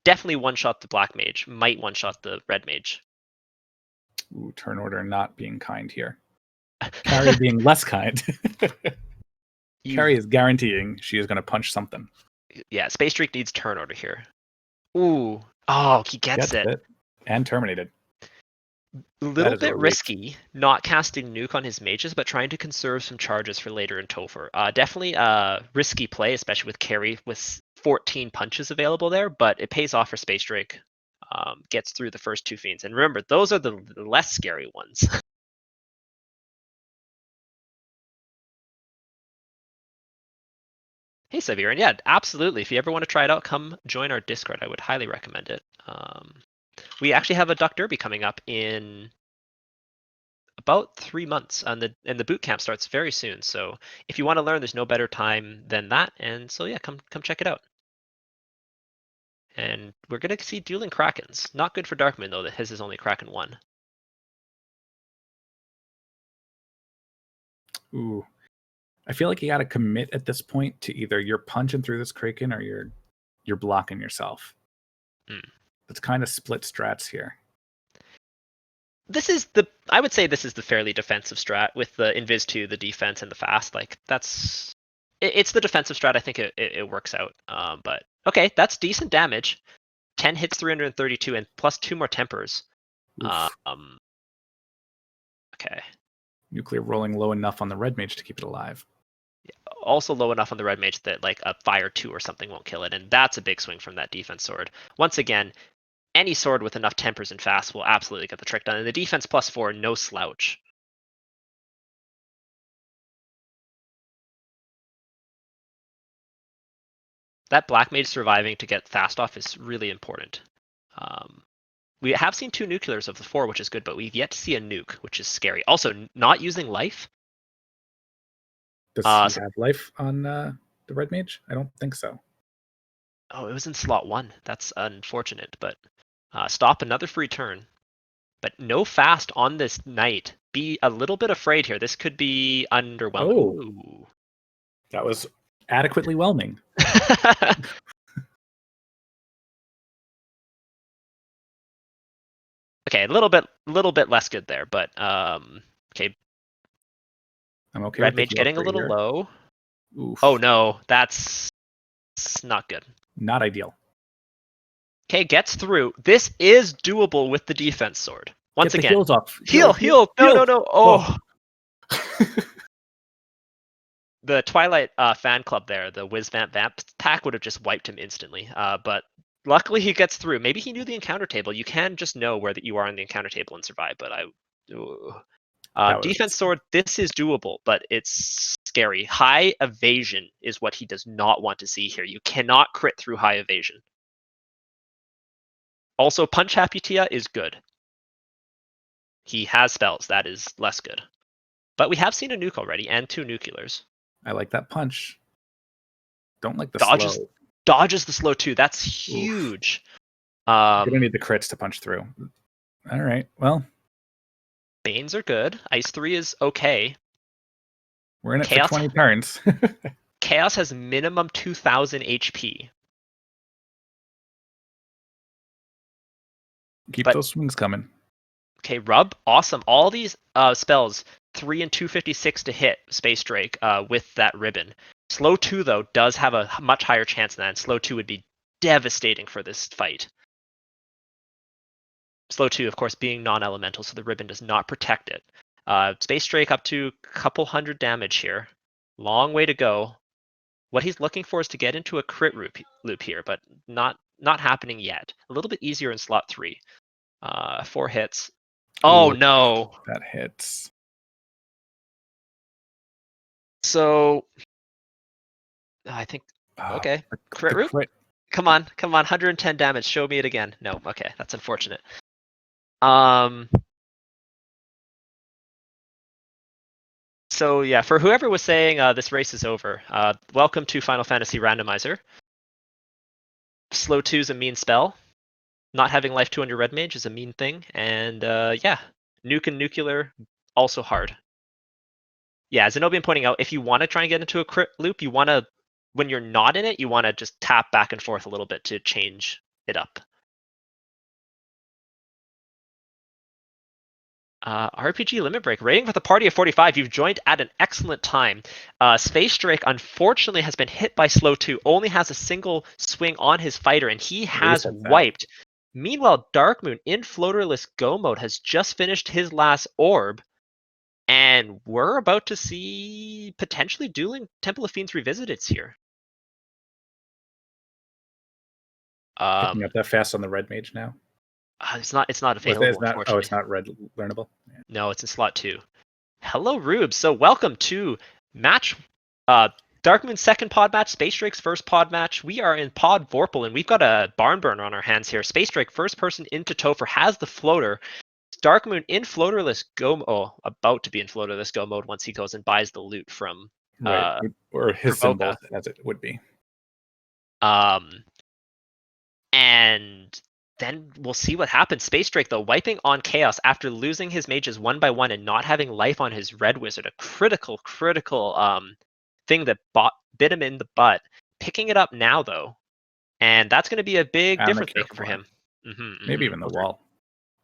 definitely one-shot the Black Mage. Might one-shot the Red Mage. Ooh, turn order not being kind here. Carry being less kind. Carry is guaranteeing she is going to punch something. Yeah, SpaceDrake needs turn order here. Ooh. Oh, he gets it. And terminated. A little bit risky not casting nuke on his mages, but trying to conserve some charges for later in Topher. Definitely a risky play, especially with carry with 14 punches available there, but it pays off for SpaceDrake. Gets through the first 2 fiends. And remember, those are the less scary ones. Hey, Severe, and yeah, absolutely. If you ever want to try it out, come join our Discord. I would highly recommend it. We actually have a Duck Derby coming up in about 3 months, and the boot camp starts very soon. So if you want to learn, there's no better time than that. And so yeah, come check it out. And we're gonna see dueling Krakens. Not good for Darkmoon though. That his is only Kraken 1. Ooh, I feel like you got to commit at this point to either you're punching through this Kraken or you're blocking yourself. It's kind of split strats here. I would say this is the fairly defensive strat with the Invis 2, the defense, and the fast. Like it's the defensive strat. I think it works out. But okay, that's decent damage. 10 hits, 332, and plus 2 more tempers. Okay. Nuclear rolling low enough on the Red Mage to keep it alive. Also low enough on the Red Mage that like a Fire 2 or something won't kill it, and that's a big swing from that defense sword. Once again, any sword with enough tempers and fast will absolutely get the trick done. And the defense plus 4, no slouch. That Black Mage surviving to get fast off is really important. We have seen 2 nuclears of the 4, which is good, but we've yet to see a nuke, which is scary. Also, not using life. Does he have life on the red mage? I don't think so. Oh, it was in slot 1. That's unfortunate, but stop another free turn. But no fast on this knight. Be a little bit afraid here. This could be underwhelming. Oh, that was adequately whelming. Okay, a little bit less good there, but okay. I'm okay. Red with mage the getting a little here. low. Oof. Oh no, that's not good. Not ideal. Okay, gets through. This is doable with the defense sword. Once Get the again, heals off. Heal. No. Oh. The Twilight fan club there, the Whizvamp Vamp pack would have just wiped him instantly. But luckily he gets through. Maybe he knew the encounter table. You can just know where that you are on the encounter table and survive. But defense sword, this is doable, but it's scary. High evasion is what he does not want to see here. You cannot crit through high evasion. Also, Punch Happy Tia is good. He has spells. That is less good. But we have seen a nuke already and 2 nuclears. I like that punch. Don't like the slow. Dodges the slow too. That's huge. You're gonna need the crits to punch through. All right. Well, Banes are good. Ice 3 is okay. We're in it for 20 turns. Chaos has minimum 2,000 HP. Keep those swings coming. Okay, Rub, awesome. All these spells, 3 and 256 to hit SpaceDrake with that ribbon. Slow 2, though, does have a much higher chance than that. Slow 2 would be devastating for this fight. Slow 2, of course, being non-elemental, so the ribbon does not protect it. SpaceDrake up to a couple hundred damage here. Long way to go. What he's looking for is to get into a crit loop here, but not happening yet. A little bit easier in slot 3. 4 hits. Oh, no. That hits. So, I think, okay. Crit root? Come on. 110 damage. Show me it again. No, okay. That's unfortunate. So, yeah, for whoever was saying this race is over, welcome to Final Fantasy Randomizer. Slow 2 is a mean spell. Not having life 2 on your red mage is a mean thing. And, yeah, nuke and nuclear, also hard. Yeah, Zenobian pointing out, if you want to try and get into a crit loop, you want to, when you're not in it, you want to just tap back and forth a little bit to change it up. RPG Limit Break, rating with a party of 45. You've joined at an excellent time. SpaceDrake, unfortunately, has been hit by Slow 2, only has a single swing on his fighter, and he has wiped. Meanwhile, Darkmoon, in floaterless Go mode, has just finished his last orb. And we're about to see potentially dueling Temple of Fiends Revisiteds here. Picking up that fast on the red mage now? It's not available, unfortunately. Oh, it's not red learnable? Yeah. No, it's in slot 2. Hello, Rubes. So welcome to match Darkmoon's second pod match, SpaceDrake's first pod match. We are in pod Vorpal, and we've got a barn burner on our hands here. SpaceDrake, first person into Topher, has the floater. Darkmoon in floaterless Go about to be in floaterless Go mode once he goes and buys the loot from right, or his symbol, as it would be. And then we'll see what happens. SpaceDrake, though, wiping on Chaos after losing his mages 1 by 1 and not having life on his red wizard, a critical thing that bit him in the butt. Picking it up now, though, and that's going to be a big difference maker for him. Maybe even the wall.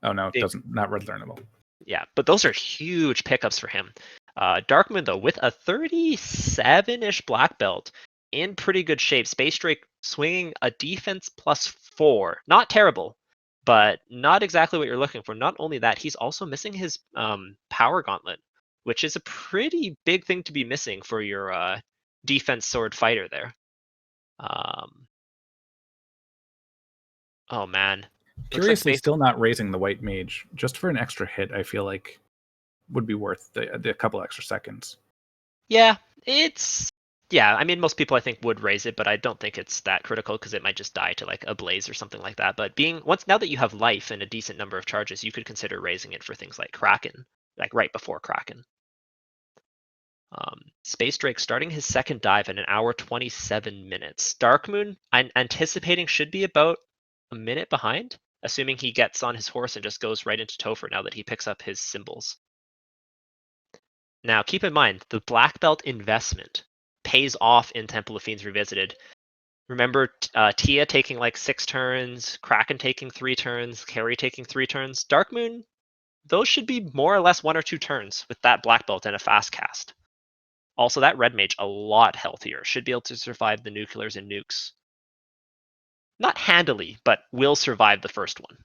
Oh no, it doesn't. Not red learnable. Yeah, but those are huge pickups for him. Darkmoon, though, with a 37-ish black belt, in pretty good shape. SpaceDrake swinging a defense +4. Not terrible, but not exactly what you're looking for. Not only that, he's also missing his power gauntlet, which is a pretty big thing to be missing for your defense sword fighter there. Oh, man. Curiously, still not raising the white mage. Just for an extra hit, I feel like would be worth the couple extra seconds. Yeah, I mean, most people I think would raise it, but I don't think it's that critical because it might just die to like a blaze or something like that. But now that you have life and a decent number of charges, you could consider raising it for things like Kraken, like right before Kraken. SpaceDrake starting his second dive in 1 hour 27 minutes. Darkmoon, I'm anticipating, should be about a minute behind, assuming he gets on his horse and just goes right into Topher now that he picks up his symbols. Now, keep in mind, the black belt investment pays off in Temple of Fiends Revisited. Remember Tia taking like 6 turns, Kraken taking 3 turns, Carry taking 3 turns. Darkmoon, those should be more or less 1 or 2 turns with that black belt and a fast cast. Also, that red mage a lot healthier. Should be able to survive the nuclears and nukes. Not handily, but will survive the first one.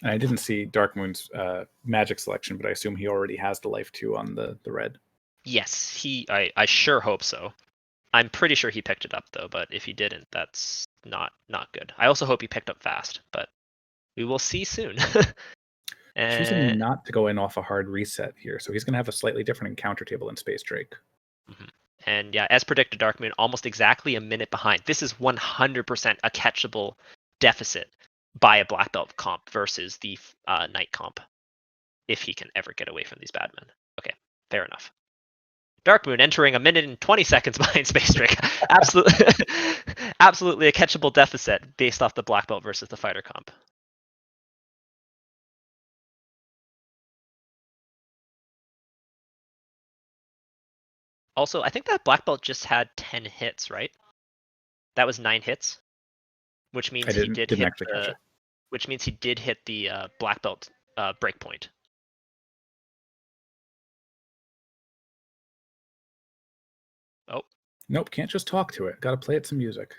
I didn't see Darkmoon's magic selection, but I assume he already has the life 2 on the red. Yes, I sure hope so. I'm pretty sure he picked it up though, but if he didn't, that's not good. I also hope he picked up fast, but we will see soon. Choosing not to go in off a hard reset here, so he's going to have a slightly different encounter table than SpaceDrake. Mm-hmm. And yeah, as predicted, Darkmoon almost exactly a minute behind. This is 100% a catchable deficit by a black belt comp versus the knight comp, if he can ever get away from these bad men. Okay, fair enough. Darkmoon entering 1 minute and 20 seconds behind SpaceDrake. Absolutely, absolutely a catchable deficit based off the black belt versus the fighter comp. Also, I think that black belt just had 10 hits, right? That was 9 hits, which means he did hit the, which means he did hit the black belt breakpoint. Oh. Nope, can't just talk to it. Got to play it some music.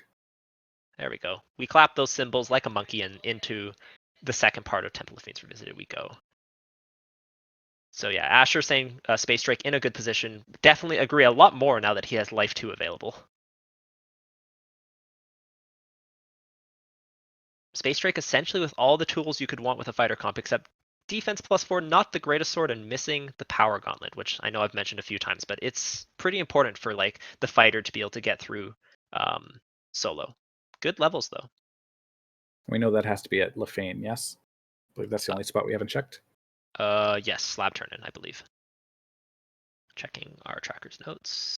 There we go. We clap those symbols like a monkey and into the second part of Temple of Fiends Revisited we go. So yeah, Asher saying SpaceDrake in a good position. Definitely agree a lot more now that he has Life 2 available. SpaceDrake essentially with all the tools you could want with a fighter comp, except defense +4, not the greatest sword, and missing the power gauntlet, which I know I've mentioned a few times, but it's pretty important for like the fighter to be able to get through solo. Good levels though. We know that has to be at Lefane, yes? I believe that's the only spot we haven't checked. Yes, Slab Turn-In, I believe. Checking our tracker's notes.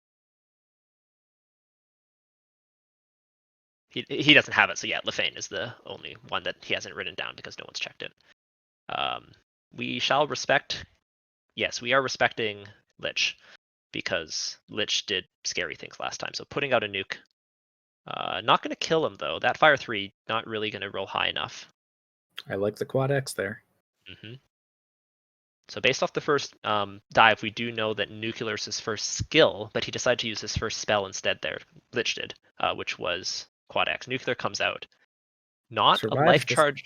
He doesn't have it, so yeah, Lefane is the only one that he hasn't written down because no one's checked it. We shall respect. Yes, we are respecting Lich because Lich did scary things last time. So putting out a nuke, not going to kill him though. That Fire 3 not really going to roll high enough. I like the quad X there. Mm-hmm. So based off the first dive, we do know that Nuclear is his first skill, but he decided to use his first spell instead there. Lich did, which was Quad X. Nuclear comes out. Not a life charge.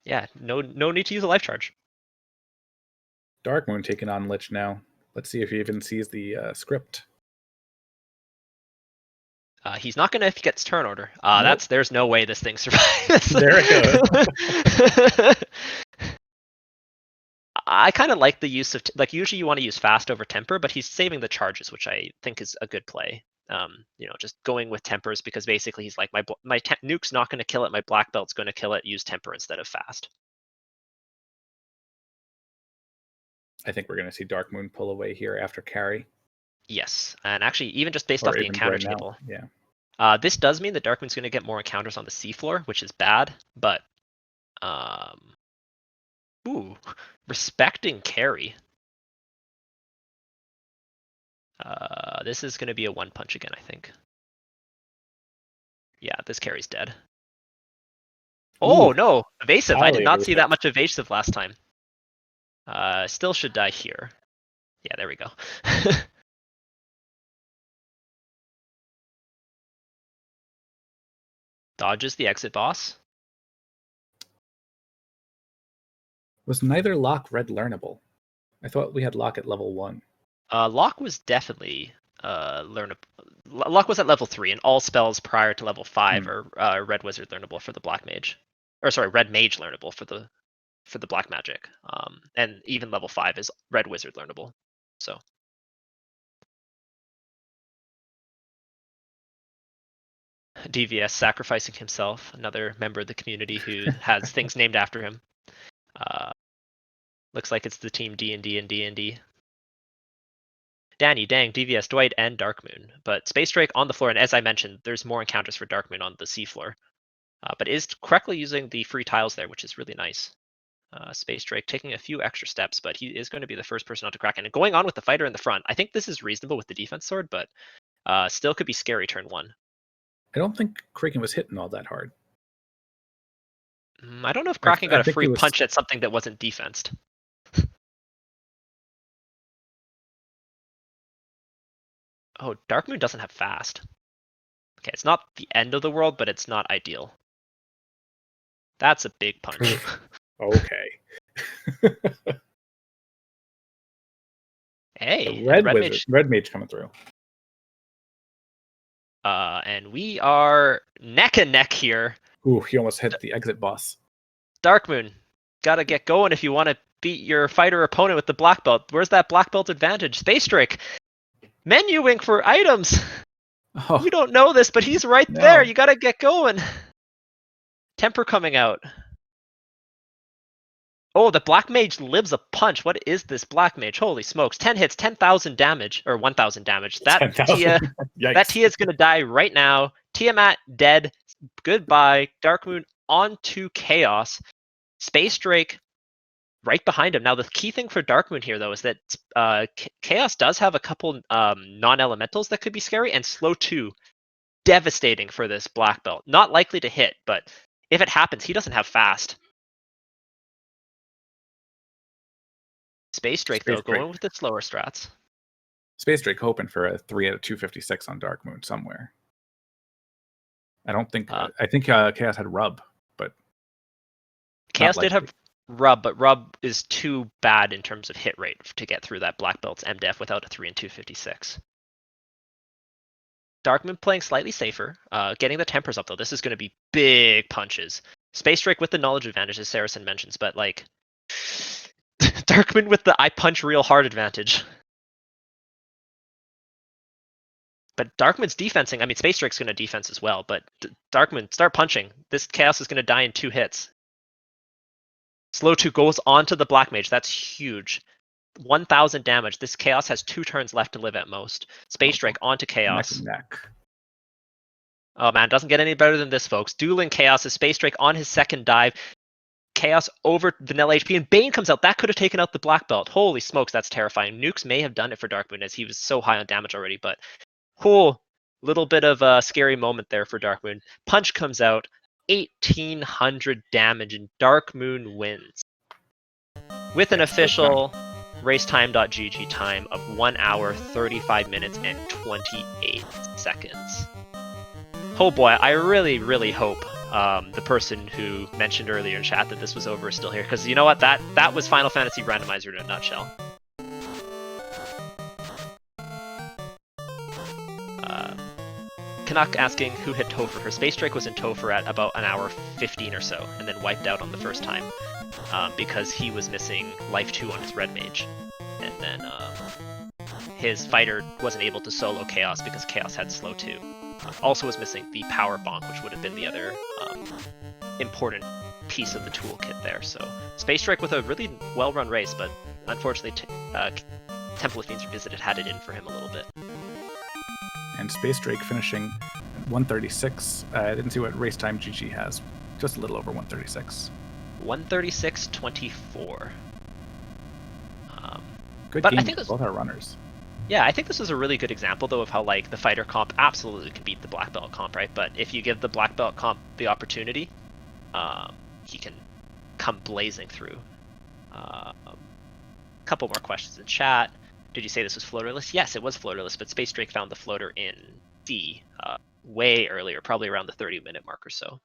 Yeah, no need to use a life charge. Darkmoon taking on Lich now. Let's see if he even sees the script. He's not gonna if he gets turn order. Nope. There's no way this thing survives. There it goes. I kind of like the use of like usually you want to use fast over temper, but he's saving the charges, which I think is a good play. Just going with tempers because basically he's like my nuke's not going to kill it, my black belt's going to kill it. Use temper instead of fast. I think we're going to see Darkmoon pull away here after carry. Yes, and actually even just based off the encounter table. Yeah. This does mean that Darkmoon's going to get more encounters on the seafloor, which is bad, but respecting carry. This is going to be a 1 punch again, I think. Yeah, this carry's dead. Oh, no! Evasive! I did not see that much evasive last time. Still should die here. Yeah, there we go. Dodges the exit boss. Was neither Lock Red learnable? I thought we had Lock at level 1. Lock was definitely learnable. Lock was at level 3, and all spells prior to level 5 are Red Wizard learnable for the Black Mage. Or sorry, Red Mage learnable for the Black Magic. And even level 5 is Red Wizard learnable. So. DVS sacrificing himself, another member of the community who has things named after him. Looks like it's the team D&D and D&D. Danny, Dang, DVS, Dwight, and Darkmoon. But SpaceDrake on the floor, and as I mentioned, there's more encounters for Darkmoon on the seafloor. But is correctly using the free tiles there, which is really nice. SpaceDrake taking a few extra steps, but he is going to be the first person out to crack in. And going on with the fighter in the front, I think this is reasonable with the defense sword, but still could be scary turn 1. I don't think Kraken was hitting all that hard. I don't know if Kraken got a free punch at something that wasn't defensed. Oh, Darkmoon doesn't have fast. Okay, it's not the end of the world, but it's not ideal. That's a big punch. Okay. Hey, red mage coming through. And we are neck and neck here. Ooh, he almost hit the exit boss. Darkmoon, gotta get going if you want to beat your fighter opponent with the black belt. Where's that black belt advantage? SpaceDrake, menuing for items. Oh, You don't know this, but he's right there. You gotta get going. Temper coming out. Oh, the black mage lives a punch. What is this black mage? Holy smokes. 10 hits, 10,000 damage, or 1,000 damage. That Tia is going to die right now. Tiamat dead. Goodbye. Darkmoon on to Chaos. SpaceDrake right behind him. Now, the key thing for Darkmoon here, though, is that Chaos does have a couple non-elementals that could be scary, and slow 2. Devastating for this black belt. Not likely to hit, but if it happens, he doesn't have fast. SpaceDrake, though, going with the slower strats. SpaceDrake hoping for a 3 out of 256 on Darkmoon somewhere. I don't think. I think Chaos had Rub, but Chaos did have Rub, but Rub is too bad in terms of hit rate to get through that black belt's MDef without a 3 and 256. Darkmoon playing slightly safer, getting the tempers up though. This is going to be big punches. SpaceDrake with the knowledge advantage, as Saracen mentions, but like. Darkmoon with the I punch real hard advantage. But Darkmoon's defensing. I mean, SpaceDrake's going to defense as well, but Darkmoon, start punching. This Chaos is going to die in 2 hits. Slow 2 goes onto the Black Mage. That's huge. 1,000 damage. This Chaos has 2 turns left to live at most. SpaceDrake onto Chaos. Neck. Oh man, doesn't get any better than this, folks. Dueling Chaos is SpaceDrake on his second dive. Chaos over vanilla HP, and Bane comes out. That could have taken out the black belt. Holy smokes, that's terrifying. Nukes may have done it for Darkmoon as he was so high on damage already, but little bit of a scary moment there for Darkmoon. Punch comes out, 1,800 damage, and Darkmoon wins. With an official racetime.gg time of 1 hour, 35 minutes, and 28 seconds. Oh boy, I really, really hope the person who mentioned earlier in chat that this was over is still here, because you know what, that was Final Fantasy Randomizer in a nutshell. Canuck asking who hit Topher. Her SpaceDrake was in Topher at about 1 hour 15 or so, and then wiped out on the first time because he was missing life 2 on his red mage, and then his fighter wasn't able to solo Chaos because Chaos had slow 2. Also was missing the power bonk, which would have been the other important piece of the toolkit there. So SpaceDrake with a really well-run race, but unfortunately Temple of Fiends Revisited had it in for him a little bit. And SpaceDrake finishing at 136. I didn't see what Racetime GG has. Just a little over 136. 136.24. Good but game I think both our runners. Yeah, I think this was a really good example, though, of how like the fighter comp absolutely can beat the black belt comp, right? But if you give the black belt comp the opportunity, he can come blazing through. Couple more questions in chat. Did you say this was floaterless? Yes, it was floaterless, but SpaceDrake found the floater in D way earlier, probably around the 30-minute mark or so.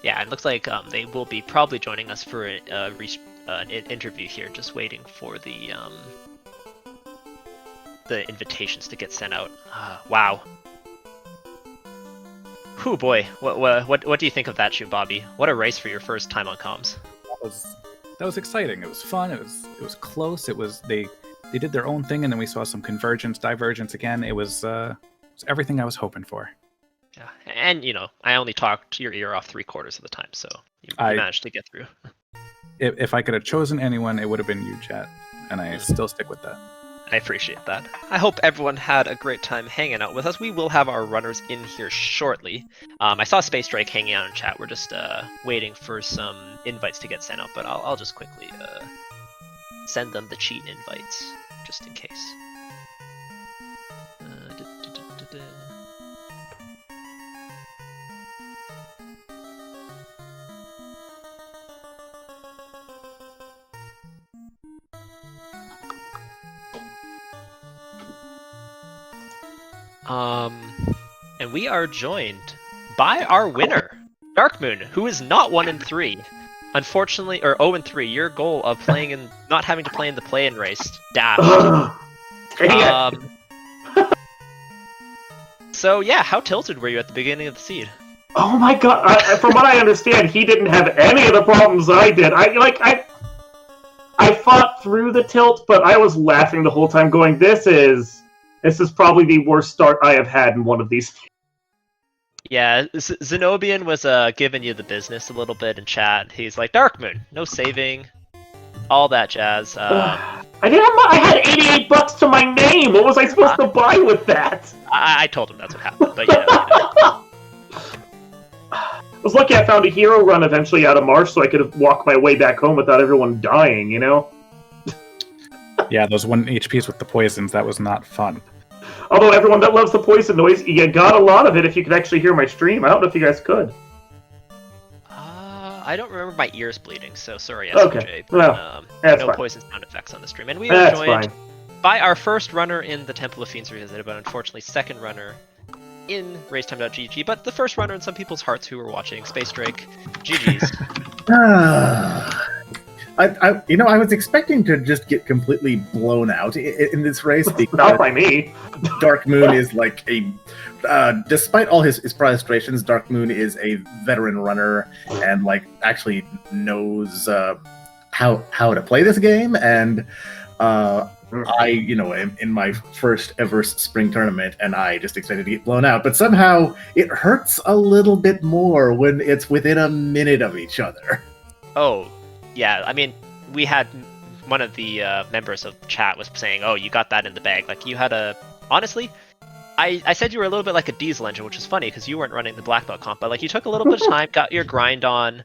Yeah, it looks like they will be probably joining us for an interview here, just waiting for the invitations to get sent out. Wow. Whew, boy. What do you think of that shoot, Bobby? What a race for your first time on comms. That was exciting. It was fun. It was close. They did their own thing, and then we saw some convergence, divergence again. It was everything I was hoping for. Yeah, and I only talked your ear off 3/4 of the time, so you managed to get through. If I could have chosen anyone, it would have been you, chat, and I still stick with that. I appreciate that. I hope everyone had a great time hanging out with us. We will have our runners in here shortly. I saw SpaceDrake hanging out in chat. We're just waiting for some invites to get sent out, but I'll just quickly send them the cheat invites, just in case. And we are joined by our winner, Darkmoon, who is not 1-3. Unfortunately, or 0-3. Your goal of playing in, not having to play in the play-in race, dashed. So yeah, how tilted were you at the beginning of the seed? Oh my god! From what I understand, he didn't have any of the problems I did. I fought through the tilt, but I was laughing the whole time, going, "This is probably the worst start I have had in one of these." Yeah, Zenobian was giving you the business a little bit in chat. He's like, Darkmoon, no saving, all that jazz. I had $88 to my name. What was I supposed to buy with that? I told him that's what happened, but yeah. I was lucky I found a hero run eventually out of Marsh, so I could walk my way back home without everyone dying. Yeah, those 1 HPs with the poisons, that was not fun. Although everyone that loves the poison noise, you got a lot of it if you could actually hear my stream. I don't know if you guys could. I don't remember my ears bleeding, so sorry, SJ. Okay, well, that's no fine. Poison sound effects on the stream. And we are joined fine. by our first runner in the Temple of Fiends Revisited, but unfortunately second runner in racetime.gg, but the first runner in some people's hearts who were watching, SpaceDrake. GG's. I was expecting to just get completely blown out in this race. Because Not by me. Darkmoon is like despite all his frustrations, Darkmoon is a veteran runner and actually knows how to play this game. And I am in my first ever spring tournament, and I just expected to get blown out. But somehow it hurts a little bit more when it's within a minute of each other. Oh. Yeah, I mean, we had one of the members of chat was saying, "Oh, you got that in the bag." Like you had honestly, I said you were a little bit like a diesel engine, which is funny because you weren't running the black belt comp, but you took a little bit of time, got your grind on,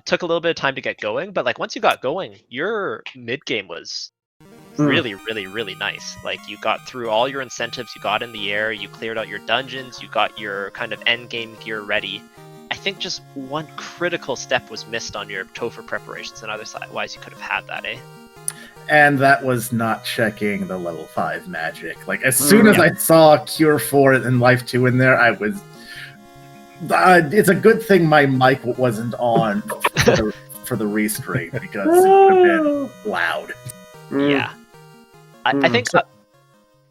took a little bit of time to get going, but once you got going, your mid game was really, really, really nice. You got through all your incentives, you got in the air, you cleared out your dungeons, you got your kind of end game gear ready. I think just one critical step was missed on your Topher preparations, and otherwise you could have had that, eh? And that was not checking the level 5 magic. As soon as I saw Cure 4 and Life 2 in there, I was... it's a good thing my mic wasn't on for the restream, because it would have been loud. Yeah. I think...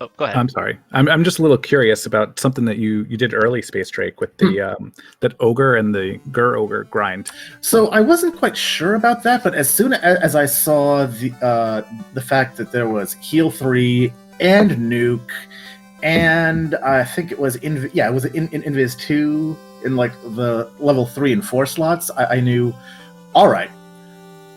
Oh, go ahead. I'm sorry. I'm just a little curious about something that you did early, SpaceDrake, with the that ogre and the Gur ogre grind. So I wasn't quite sure about that, but as soon as I saw the fact that there was Heal 3 and Nuke, and I think it was in Invis 2 in the level 3 and 4 slots, I knew, all right,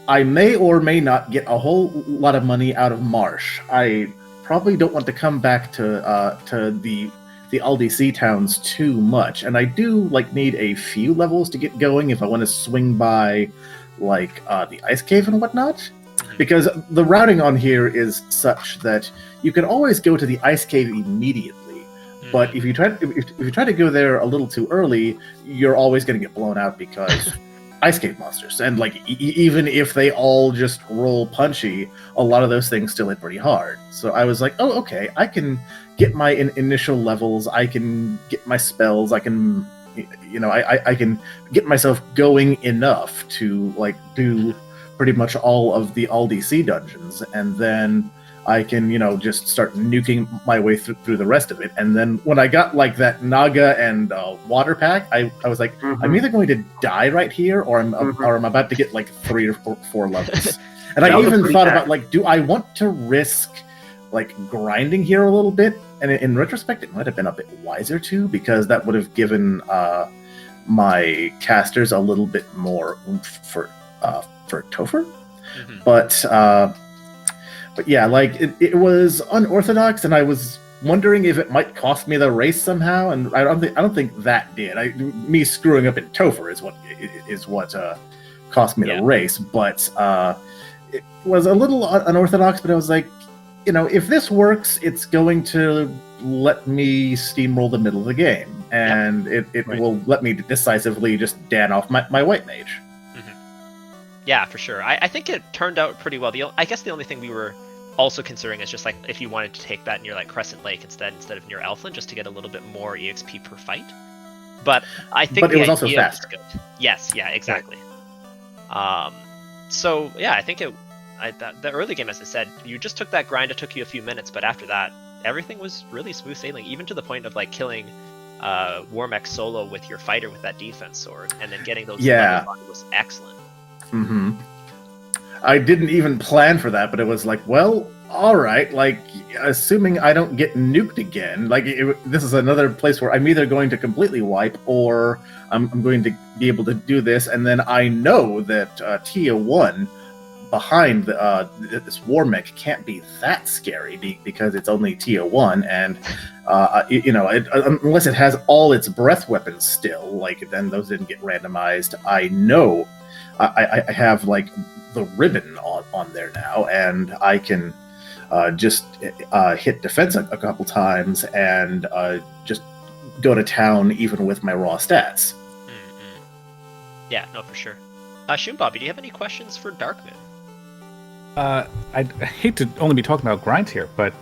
I may or may not get a whole lot of money out of Marsh. I probably don't want to come back to the LDC towns too much, and I do need a few levels to get going if I want to swing by the ice cave and whatnot, because the routing on here is such that you can always go to the ice cave immediately, but if you try to go there a little too early, you're always going to get blown out because ice cave monsters, and even if they all just roll punchy, a lot of those things still hit pretty hard. So I was like, oh, okay, I can get my initial levels, I can get my spells, I can I can get myself going enough to do pretty much all of the LDC dungeons, and then I can, just start nuking my way through the rest of it. And then when I got like that Naga and water pack, I was like, I'm either going to die right here, or I'm about to get like 3 or 4 levels. And I even thought about like, do I want to risk like grinding here a little bit? And in retrospect, it might have been a bit wiser too, because that would have given my casters a little bit more oomph for Topher. But yeah, like it was unorthodox, and I was wondering if it might cost me the race somehow. And I don't think that did. Me screwing up in Topher is what cost me the race. But it was a little unorthodox. But I was like, if this works, it's going to let me steamroll the middle of the game, and it will let me decisively just dan off my white mage. Yeah, for sure. I think it turned out pretty well. I guess the only thing we were also considering is just like if you wanted to take that near like Crescent Lake instead of near Elfland, just to get a little bit more EXP per fight. But I think it was also faster. Good. Yes, yeah, exactly. So yeah, I think the early game, as I said, you just took that grind. It took you a few minutes, but after that, everything was really smooth sailing, even to the point of like killing Warmech solo with your fighter with that defense sword, and then getting those levels on was excellent. I didn't even plan for that, but it was like, well, all right, like, assuming I don't get nuked again, like, this is another place where I'm either going to completely wipe, or I'm going to be able to do this, and then I know that Tia 1 behind this Warmech can't be that scary, because it's only Tia 1, and, unless it has all its breath weapons still, like, then those didn't get randomized, I know I have, like, the ribbon on there now, and I can just hit defense a couple times and just go to town even with my raw stats. Yeah, no, for sure. Shun Bobby, do you have any questions for Darkmoon? I hate to only be talking about grinds here, but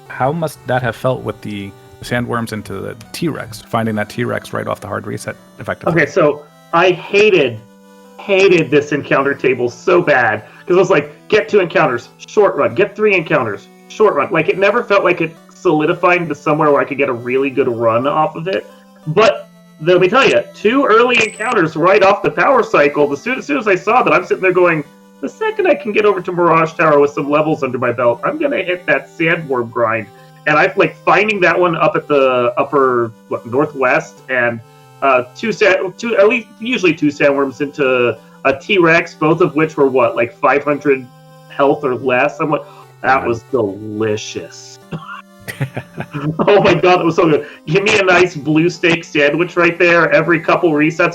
how must that have felt with the sandworms into the T-Rex, finding that T-Rex right off the hard reset effectively? Okay, so I hated this encounter table so bad, because I was like, get 2 encounters, short run, get 3 encounters, short run. Like, it never felt like it solidified into somewhere where I could get a really good run off of it. But let me tell you, 2 early encounters right off the power cycle. As soon as I saw that, I'm sitting there going, the second I can get over to Mirage Tower with some levels under my belt, I'm gonna hit that sandworm grind. And I like finding that one up at the upper northwest, and usually 2 sandworms into a T-Rex, both of which were like 500 health or less. I'm like, that was delicious. Oh my god, that was so good. Give me a nice blue steak sandwich right there every couple resets.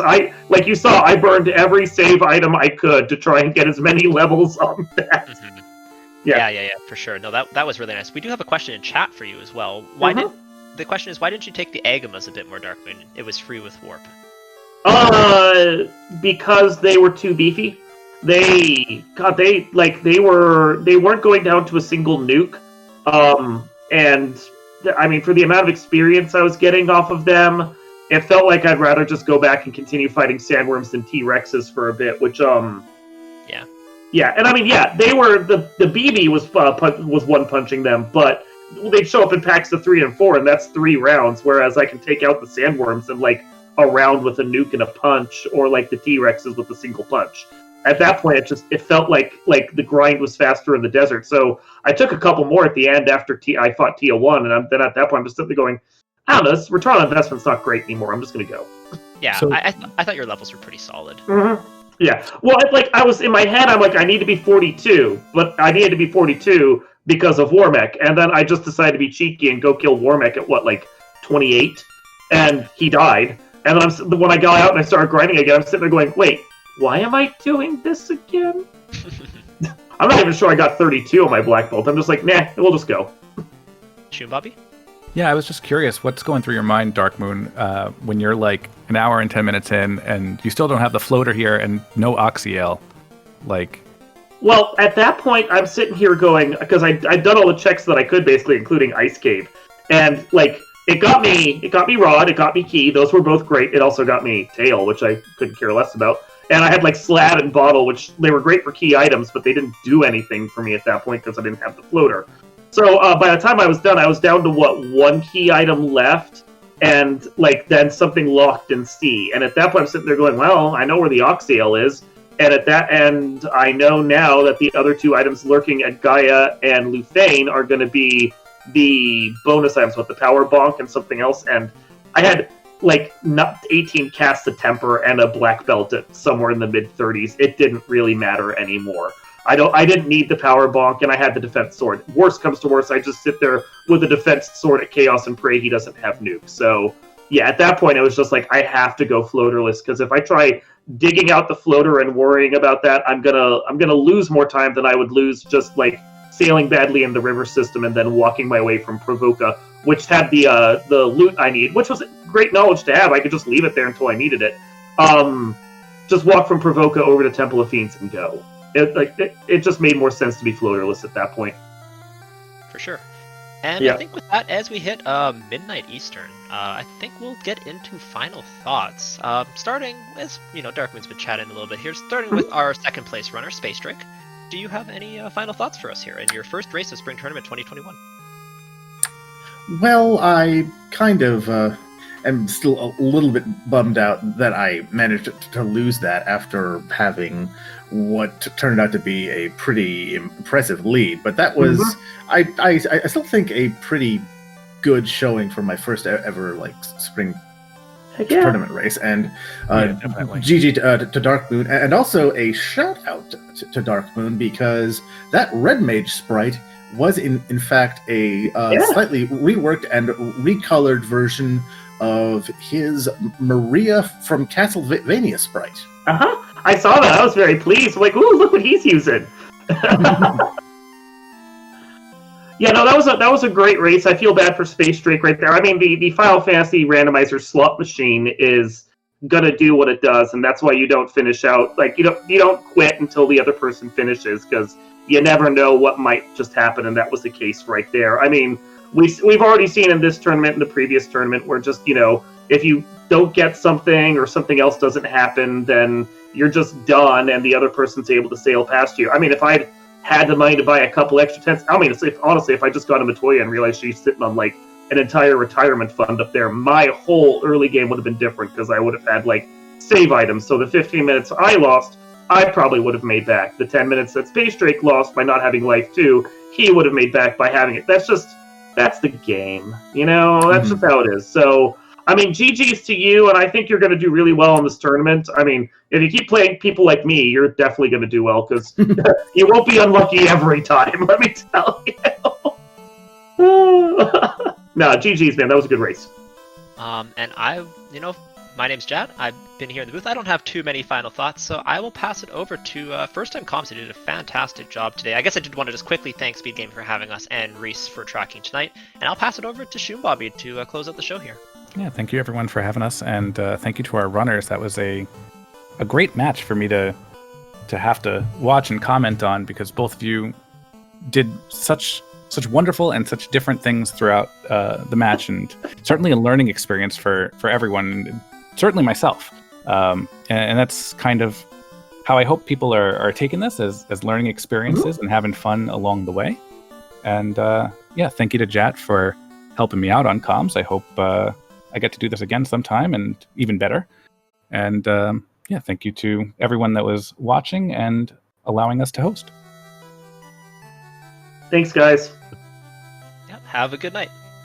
Like you saw, I burned every save item I could to try and get as many levels on that. Yeah, for sure. No, that was really nice. We do have a question in chat for you as well. The question is, why didn't you take the Agamas a bit more, Darkmoon? It was free with warp. Because they were too beefy. They weren't going down to a single nuke. And I mean, for the amount of experience I was getting off of them, it felt like I'd rather just go back and continue fighting sandworms than T-Rexes for a bit, which, Yeah, and I mean, they were, the BB was one-punching them, but they'd show up in packs of 3 and 4, and that's 3 rounds, whereas I can take out the sandworms in, like, a round with a nuke and a punch, or, like, the T-Rexes with a single punch. At that point, it felt like the grind was faster in the desert, so I took a couple more at the end after I fought Tia 1, and then at that point, I'm just simply going, I don't know, this return on investment's not great anymore, I'm just going to go. Yeah, so, I thought your levels were pretty solid. Mm-hmm. Yeah, well, I was in my head, I'm like, I need to be 42, but I needed to be 42 because of Warmech, and then I just decided to be cheeky and go kill Warmech at 28, and he died. And then when I got out and I started grinding again, I'm sitting there going, wait, why am I doing this again? I'm not even sure I got 32 on my black belt. I'm just like, nah, we'll just go. Shun Bobby? Yeah, I was just curious, what's going through your mind, Darkmoon, when you're like an hour and 10 minutes in, and you still don't have the floater here and no Oxyale? Well, at that point, I'm sitting here going, because I'd done all the checks that I could, basically, including Ice Cave. And, it got me Rod, it got me Key, those were both great. It also got me Tail, which I couldn't care less about. And I had, Slab and Bottle, which they were great for key items, but they didn't do anything for me at that point because I didn't have the floater. So by the time I was done, I was down to one key item left, and then something locked in C. And at that point, I'm sitting there going, "Well, I know where the Oxyale is." And I know now that the other two items lurking at Gaia and Luthane are going to be the bonus items with the Power Bonk and something else. And I had not 18 casts of Temper and a black belt at somewhere in the mid-30s. It didn't really matter anymore. I didn't need the Power Bonk, and I had the Defense Sword. Worst comes to worst, I just sit there with the Defense Sword at Chaos and pray he doesn't have nuke. So yeah, at that point, it was just I have to go floaterless, because if I try digging out the floater and worrying about that, I'm gonna lose more time than I would lose just sailing badly in the river system and then walking my way from Provoca, which had the loot I need, which was great knowledge to have. I could just leave it there until I needed it. Just walk from Provoca over to Temple of Fiends and go. It just made more sense to be floaterless at that point. For sure. And Yeah. I think with that, as we hit midnight Eastern, I think we'll get into final thoughts. Starting, as Darkmoon's been chatting a little bit here, starting with our second place runner, SpaceDrake. Do you have any final thoughts for us here in your first race of Spring Tournament 2021? Well, I kind of am still a little bit bummed out that I managed to lose that after having what turned out to be a pretty impressive lead. But that was, I still think, a pretty good showing for my first ever spring tournament race. And GG to Darkmoon, and also a shout out to Darkmoon, because that Red Mage sprite was in fact a slightly reworked and recolored version of his Maria from Castlevania sprite. I saw that. I was very pleased. Ooh, look what he's using. Yeah, no, that was a great race. I feel bad for SpaceDrake right there. I mean, the Final Fantasy randomizer slot machine is gonna do what it does, and that's why you don't finish out. You don't quit until the other person finishes, because you never know what might just happen, and that was the case right there. I mean, we've already seen in this tournament and the previous tournament where just if you don't get something or something else doesn't happen, then you're just done, and the other person's able to sail past you. I mean, if I'd had the money to buy a couple extra tents, I mean, honestly, if I just got a Matoya and realized she's sitting on an entire retirement fund up there, my whole early game would have been different, because I would have had save items. So the 15 minutes I lost, I probably would have made back. The 10 minutes that SpaceDrake lost by not having life too, he would have made back by having it. That's the game, That's just how it is. So, I mean, GG's to you, and I think you're going to do really well in this tournament. I mean, if you keep playing people like me, you're definitely going to do well, because you won't be unlucky every time, let me tell you. No, GG's, man. That was a good race. And my name's Jad. I've been here in the booth. I don't have too many final thoughts, so I will pass it over to First Time Comms, who did a fantastic job today. I guess I did want to just quickly thank SpeedGaming for having us, and Reese for tracking tonight. And I'll pass it over to Shoombobby to close out the show here. Yeah, thank you everyone for having us, and thank you to our runners. That was a great match for me to have to watch and comment on, because both of you did such wonderful and such different things throughout the match, and certainly a learning experience for everyone, and certainly myself. And that's kind of how I hope people are taking this, as learning experiences and having fun along the way. And thank you to Jat for helping me out on comms. I hope I get to do this again sometime, and even better. And thank you to everyone that was watching and allowing us to host. Thanks, guys. Yep, have a good night.